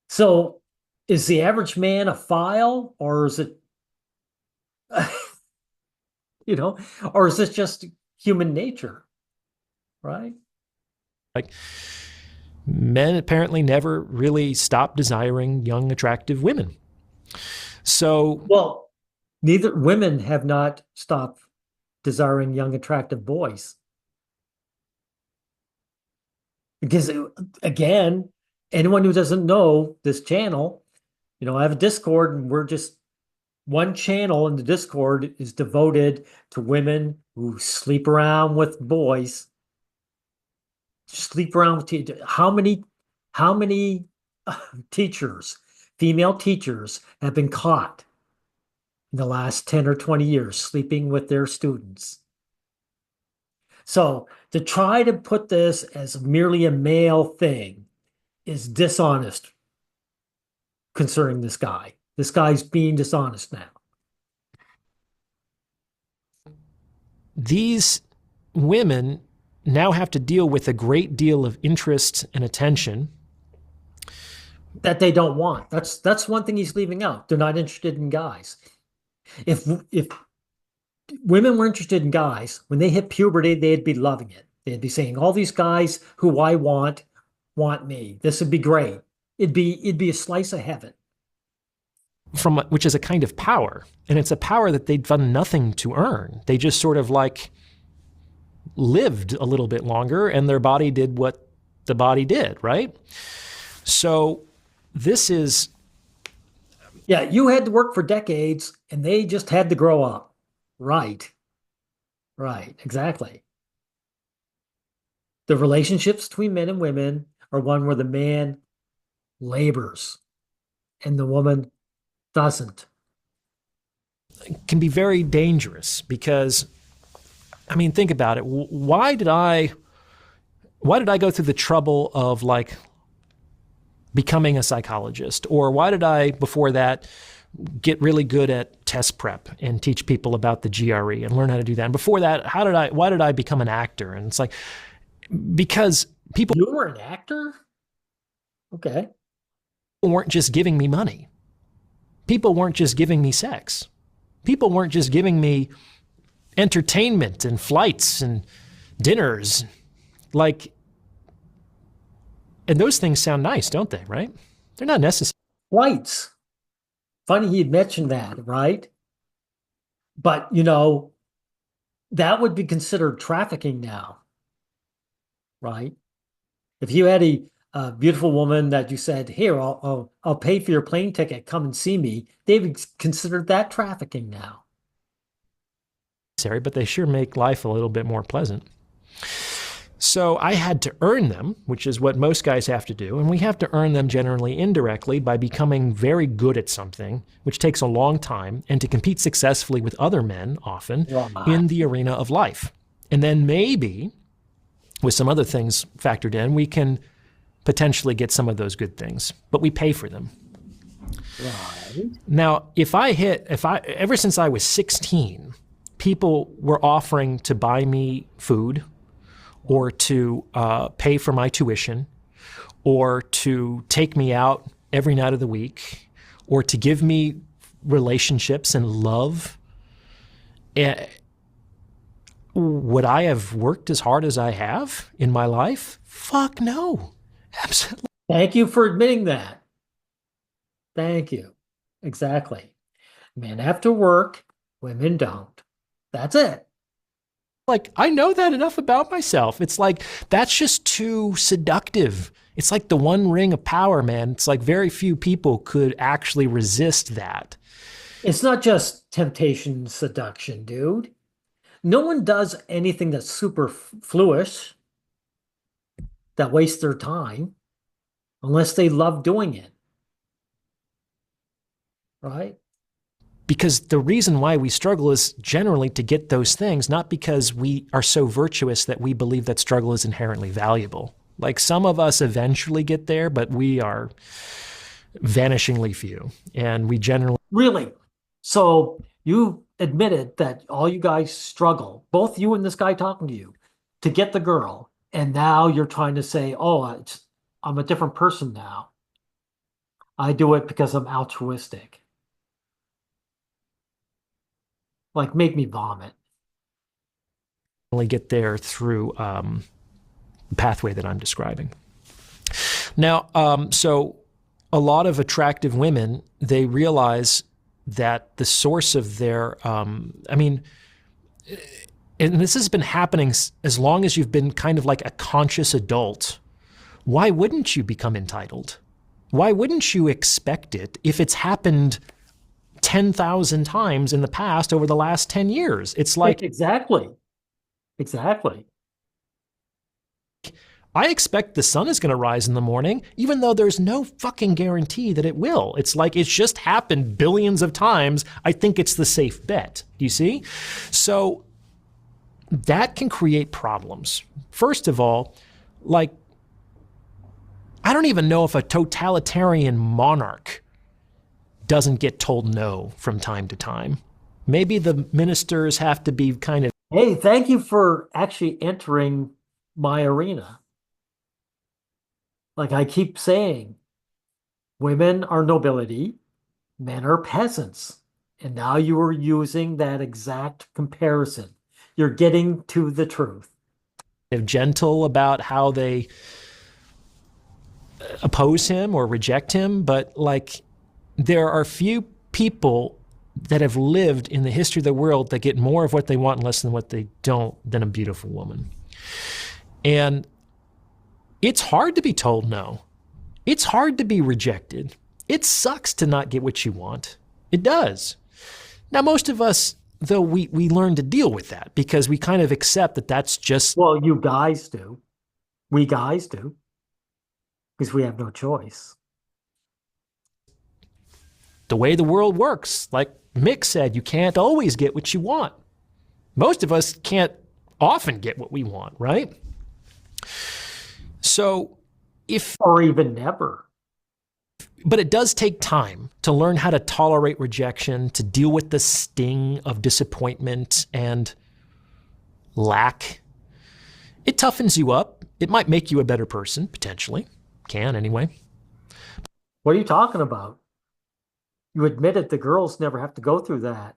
So is the average man a file, or is it, or is this just human nature? Right? Like, men apparently never really stopped desiring young, attractive women. So, well, neither women have not stopped desiring young, attractive boys. Because again, anyone who doesn't know this channel, I have a Discord, and we're just one channel in the Discord is devoted to women who sleep around with boys. Sleep around with how many teachers, female teachers, have been caught in the last 10 or 20 years sleeping with their students? So to try to put this as merely a male thing is dishonest concerning this guy. This guy's being dishonest now. These women now have to deal with a great deal of interest and attention that they don't want. That's one thing he's leaving out. They're not interested in guys. If women were interested in guys, when they hit puberty, they'd be loving it. They'd be saying, all these guys who I want me. This would be great. It'd be a slice of heaven. Which is a kind of power. And it's a power that they've done nothing to earn. They just sort of like lived a little bit longer, and their body did what the body did, right? So this is... Yeah, you had to work for decades, and they just had to grow up. Right. Right, exactly. The relationships between men and women are one where the man labors and the woman doesn't. It can be very dangerous because, I mean, think about it. Why did I go through the trouble of like becoming a psychologist? Or why did I, before that, get really good at test prep and teach people about the GRE and learn how to do that? And before that, why did I become an actor? And it's like, because people... You were an actor? Okay. Weren't just giving me money. People weren't just giving me sex. People weren't just giving me entertainment and flights and dinners. Like, and those things sound nice, don't they, right? They're not necessary. Flights. Funny he mentioned that, right? But, that would be considered trafficking now, right? If you had a beautiful woman that you said, here, I'll pay for your plane ticket, come and see me, they've considered that trafficking now. But they sure make life a little bit more pleasant. So I had to earn them, which is what most guys have to do. And we have to earn them generally indirectly by becoming very good at something, which takes a long time, and to compete successfully with other men, often, in the arena of life. And then maybe, with some other things factored in, we can potentially get some of those good things, but we pay for them. Right. Now, ever since I was 16, people were offering to buy me food, or to pay for my tuition, or to take me out every night of the week, or to give me relationships and love. Would I have worked as hard as I have in my life? Fuck no. Absolutely. Thank you for admitting that. Thank you. Exactly. Men have to work, women don't. That's it. Like, I know that enough about myself. It's like, that's just too seductive. It's like the one ring of power, man. It's like very few people could actually resist that. It's not just temptation, seduction, dude. No one does anything that's superfluous, that wastes their time, unless they love doing it. Right? Because the reason why we struggle is generally to get those things, not because we are so virtuous that we believe that struggle is inherently valuable. Like, some of us eventually get there, but we are vanishingly few. And we generally... Really? So you admitted that all you guys struggle, both you and this guy talking to you, to get the girl. And now you're trying to say, oh, I'm a different person now. I do it because I'm altruistic. Like, make me vomit. Only get there through the pathway that I'm describing. Now, so a lot of attractive women, they realize that the source of their, and this has been happening as long as you've been kind of like a conscious adult. Why wouldn't you become entitled? Why wouldn't you expect it if it's happened 10,000 times in the past over the last 10 years? It's like... Exactly. I expect the sun is going to rise in the morning, even though there's no fucking guarantee that it will. It's like, it's just happened billions of times. I think it's the safe bet. You see? So that can create problems. First of all, like, I don't even know if a totalitarian monarch doesn't get told no from time to time. Maybe the ministers have to be kind of... Hey, thank you for actually entering my arena. Like I keep saying, women are nobility, men are peasants. And now you are using that exact comparison. You're getting to the truth. Gentle about how they oppose him or reject him, but like, there are few people that have lived in the history of the world that get more of what they want and less than what they don't than a beautiful woman. And it's hard to be told no. It's hard to be rejected. It sucks to not get what you want. It does. Now, most of us, though, we learn to deal with that because we kind of accept that that's just... Well, you guys do. We guys do. Because we have no choice. The way the world works. Like Mick said, you can't always get what you want. Most of us can't often get what we want, right? So if... Or even never. But it does take time to learn how to tolerate rejection, to deal with the sting of disappointment and lack. It toughens you up. It might make you a better person, potentially. Can, anyway. What are you talking about? You admitted the girls never have to go through that.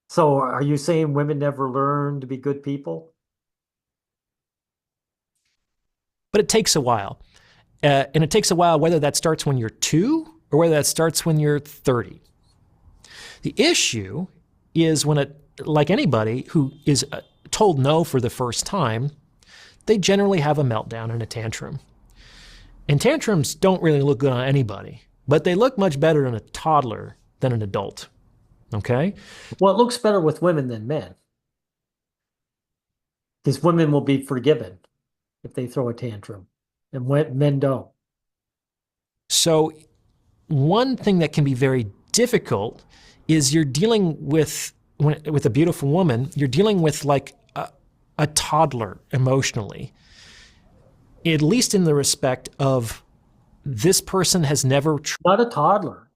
So are you saying women never learn to be good people? But it takes a while. And it takes a while whether that starts when you're 2 or whether that starts when you're 30. The issue is when like anybody who is told no for the first time, they generally have a meltdown and a tantrum. And tantrums don't really look good on anybody, but they look much better in a toddler than an adult. Okay? Well, it looks better with women than men because women will be forgiven if they throw a tantrum, and men don't. So, one thing that can be very difficult is you're dealing with a beautiful woman, you're dealing with like a toddler emotionally, at least in the respect of this person has never. Not a toddler.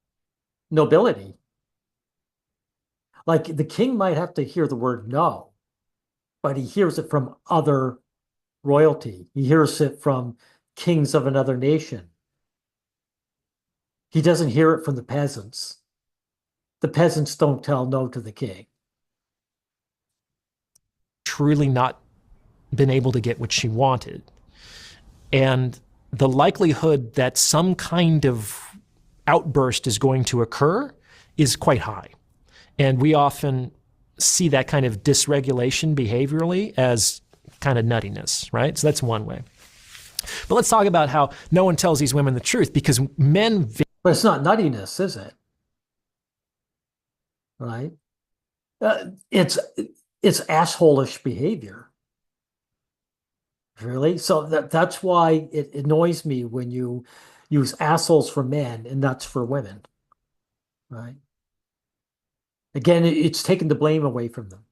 Nobility. Like the king might have to hear the word no, but he hears it from other royalty. He hears it from kings of another nation. He doesn't hear it from the peasants. The peasants don't tell no to the king. Truly not been able to get what she wanted. And the likelihood that some kind of outburst is going to occur is quite high. And we often see that kind of dysregulation behaviorally as kind of nuttiness, right? So that's one way. But let's talk about how no one tells these women the truth, because men. But it's not nuttiness, is it? Right? It's assholish behavior. Really? So that's why it annoys me when you use assholes for men and nuts for women. Right? Again, it's taking the blame away from them.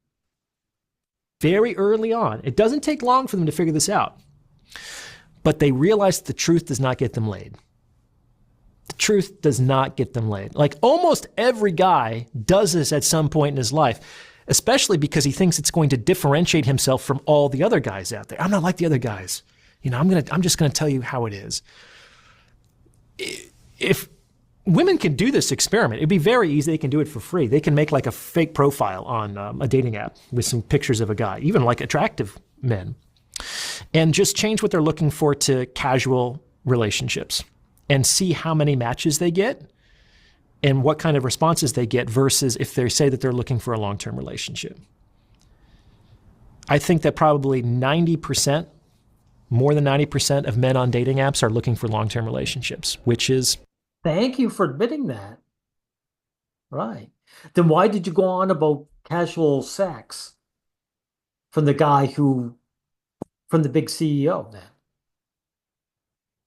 Very early on, it doesn't take long for them to figure this out, but they realize that the truth does not get them laid. The truth does not get them laid. Like almost every guy does this at some point in his life, especially because he thinks it's going to differentiate himself from all the other guys out there. I'm not like the other guys. You know, I'm just going to tell you how it is. If women can do this experiment, it'd be very easy. They can do it for free. They can make like a fake profile on a dating app with some pictures of a guy, even like attractive men, and just change what they're looking for to casual relationships and see how many matches they get and what kind of responses they get versus if they say that they're looking for a long-term relationship. I think that probably 90%, more than 90% of men on dating apps are looking for long-term relationships, which is. Thank you for admitting that. Right. Then why did you go on about casual sex from the guy from the big CEO then?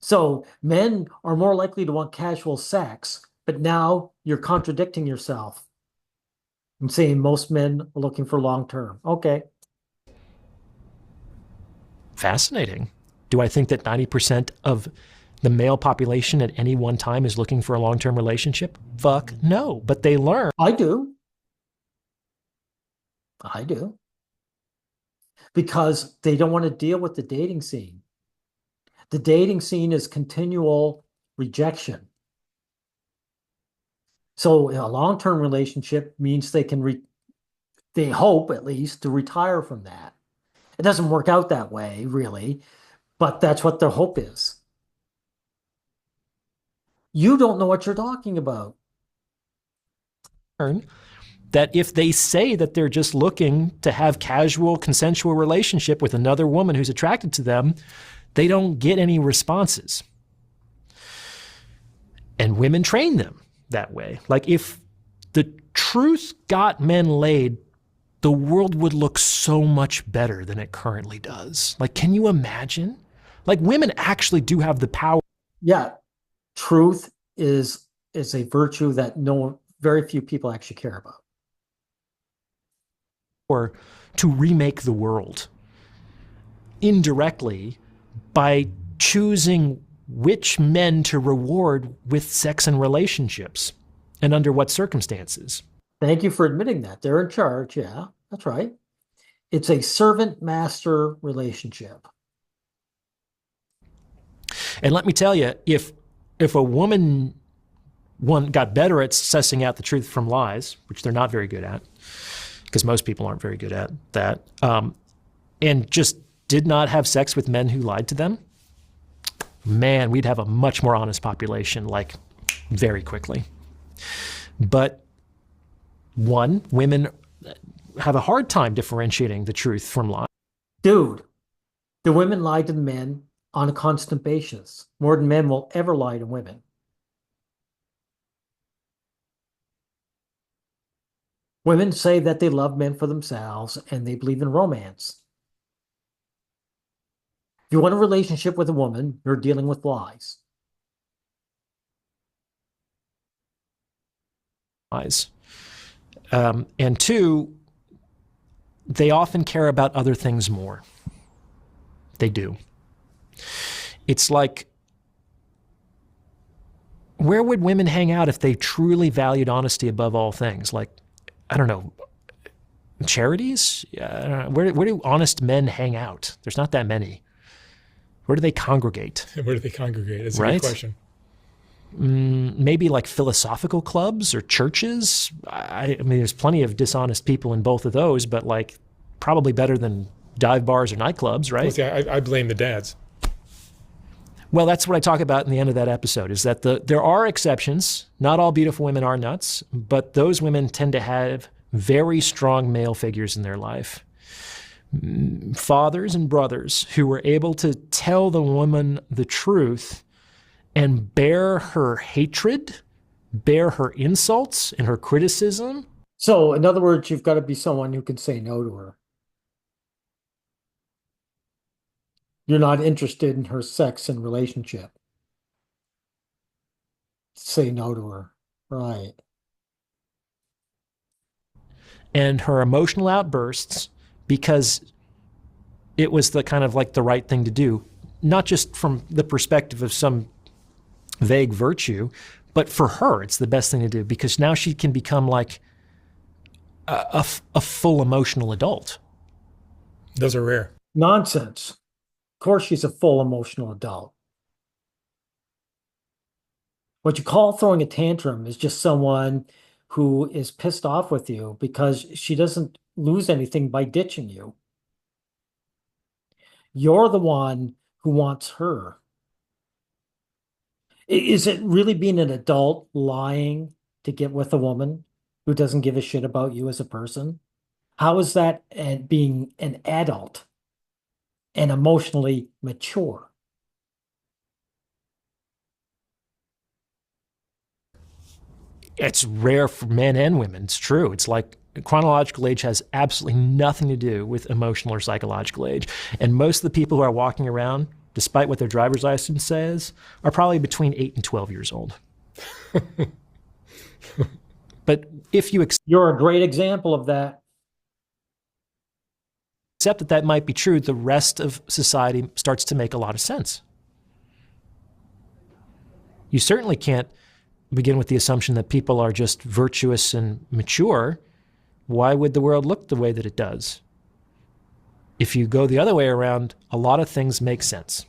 So men are more likely to want casual sex, but now you're contradicting yourself and saying most men are looking for long term. Okay. Fascinating. Do I think that 90% of the male population at any one time is looking for a long-term relationship? Fuck no. But they learn. I do. I do. Because they don't want to deal with the dating scene. The dating scene is continual rejection. So a long-term relationship means they can, they hope at least to retire from that. It doesn't work out that way, really, but that's what their hope is. You don't know what you're talking about. That if they say that they're just looking to have casual, consensual relationship with another woman who's attracted to them, they don't get any responses. And women train them that way. Like if the truth got men laid, the world would look so much better than it currently does. Like, can you imagine? Like women actually do have the power. Yeah. Truth is a virtue that very few people actually care about. Or to remake the world indirectly by choosing which men to reward with sex and relationships and under what circumstances. Thank you for admitting that. They're in charge. Yeah, that's right. It's a servant-master relationship. And let me tell you, if a woman got better at sussing out the truth from lies, which they're not very good at, because most people aren't very good at that, and just did not have sex with men who lied to them, man, we'd have a much more honest population, like very quickly. But one, women have a hard time differentiating the truth from lies. Dude, the women lied to the men on a constant basis, more than men will ever lie to women. Women say that they love men for themselves and they believe in romance. If you want a relationship with a woman, you're dealing with lies. Eyes. And two, they often care about other things more. They do. It's like, where would women hang out if they truly valued honesty above all things? Like, I don't know, charities? I don't know. Where do honest men hang out? There's not that many. Where do they congregate? Where do they congregate? That's a Right? good question. Maybe like philosophical clubs or churches. I mean, there's plenty of dishonest people in both of those, but like probably better than dive bars or nightclubs, right? Well, see, I blame the dads. Well, that's what I talk about in the end of that episode, is that there are exceptions. Not all beautiful women are nuts, but those women tend to have very strong male figures in their life. Fathers and brothers who were able to tell the woman the truth and bear her hatred, bear her insults and her criticism. So, in other words, you've got to be someone who can say no to her. You're not interested in her sex and relationship. Say no to her. Right. And her emotional outbursts, because it was the kind of like the right thing to do, not just from the perspective of some vague virtue, but for her, it's the best thing to do, because now she can become like a full emotional adult. Those are rare. Nonsense. Of course, she's a full emotional adult. What you call throwing a tantrum is just someone who is pissed off with you because she doesn't lose anything by ditching you. You're the one who wants her. Is it really being an adult lying to get with a woman who doesn't give a shit about you as a person? How is that and being an adult and emotionally mature? It's rare for men and women. It's true. It's like chronological age has absolutely nothing to do with emotional or psychological age. And most of the people who are walking around, despite what their driver's license says, are probably between 8 and 12 years old. But if you You're a great example of that. accept that that might be true, the rest of society starts to make a lot of sense. You certainly can't begin with the assumption that people are just virtuous and mature. Why would the world look the way that it does? If you go the other way around, a lot of things make sense.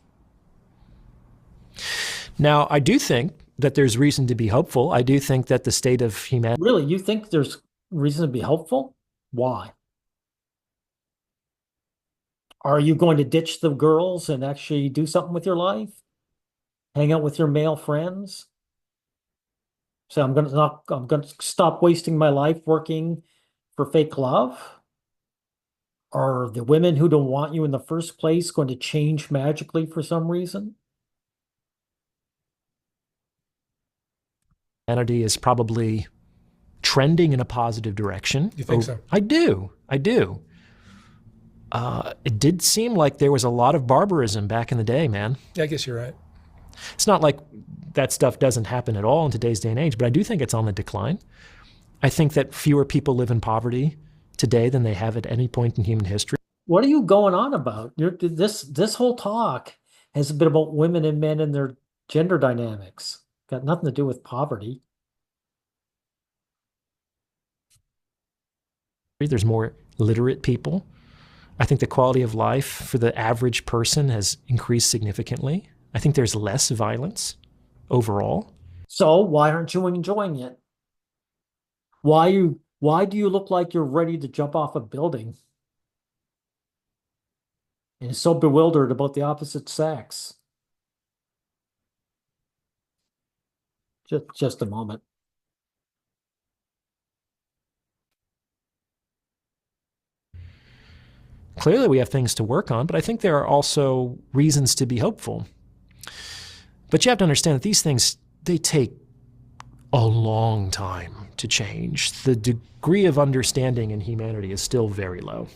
Now, I do think that there's reason to be hopeful. I do think that the state of humanity. Really, you think there's reason to be hopeful? Why? Are you going to ditch the girls and actually do something with your life? Hang out with your male friends? So I'm gonna stop wasting my life working for fake love? Are the women who don't want you in the first place going to change magically for some reason? Humanity is probably trending in a positive direction. You think so? I do. I do. It did seem like there was a lot of barbarism back in the day, man. Yeah, I guess you're right. It's not like that stuff doesn't happen at all in today's day and age, but I do think it's on the decline. I think that fewer people live in poverty today than they have at any point in human history. What are you going on about? This whole talk has been about women and men and their gender dynamics. Got nothing to do with poverty. There's more literate people. I think the quality of life for the average person has increased significantly. I think there's less violence overall. So why aren't you enjoying it? Why do you look like you're ready to jump off a building? And so bewildered about the opposite sex. Just a moment. Clearly, we have things to work on, but I think there are also reasons to be hopeful. But you have to understand that these things, they take a long time to change. The degree of understanding in humanity is still very low.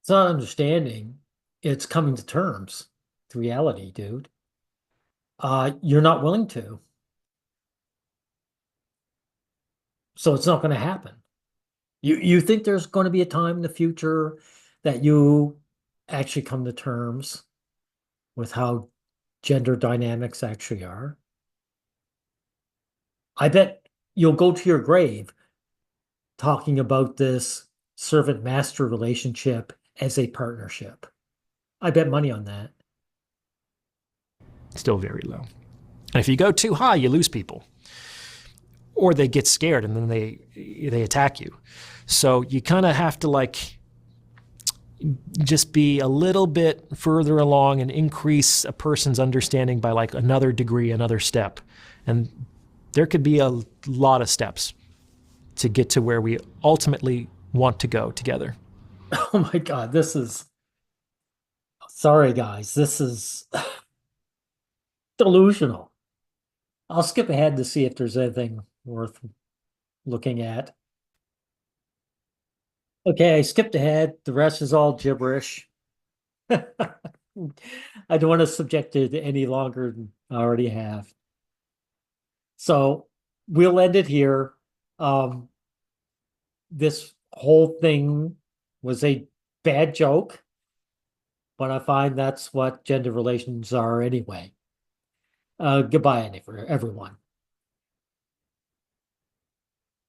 It's not understanding, it's coming to terms with reality, dude. You're not willing to, so it's not going to happen. You think there's going to be a time in the future that you actually come to terms with how gender dynamics actually are? I bet you'll go to your grave talking about this servant master relationship as a partnership. I bet money on that. Still very low. And if you go too high, you lose people. Or they get scared and then they attack you. So you kind of have to like just be a little bit further along and increase a person's understanding by like another degree, another step. And there could be a lot of steps to get to where we ultimately want to go together. Oh my God, this is, sorry guys, this is delusional. I'll skip ahead to see if there's anything worth looking at. Okay, I skipped ahead. The rest is all gibberish. I don't want to subject it any longer than I already have. So we'll end it here. This whole thing was a bad joke, but I find that's what gender relations are anyway. Goodbye, everyone.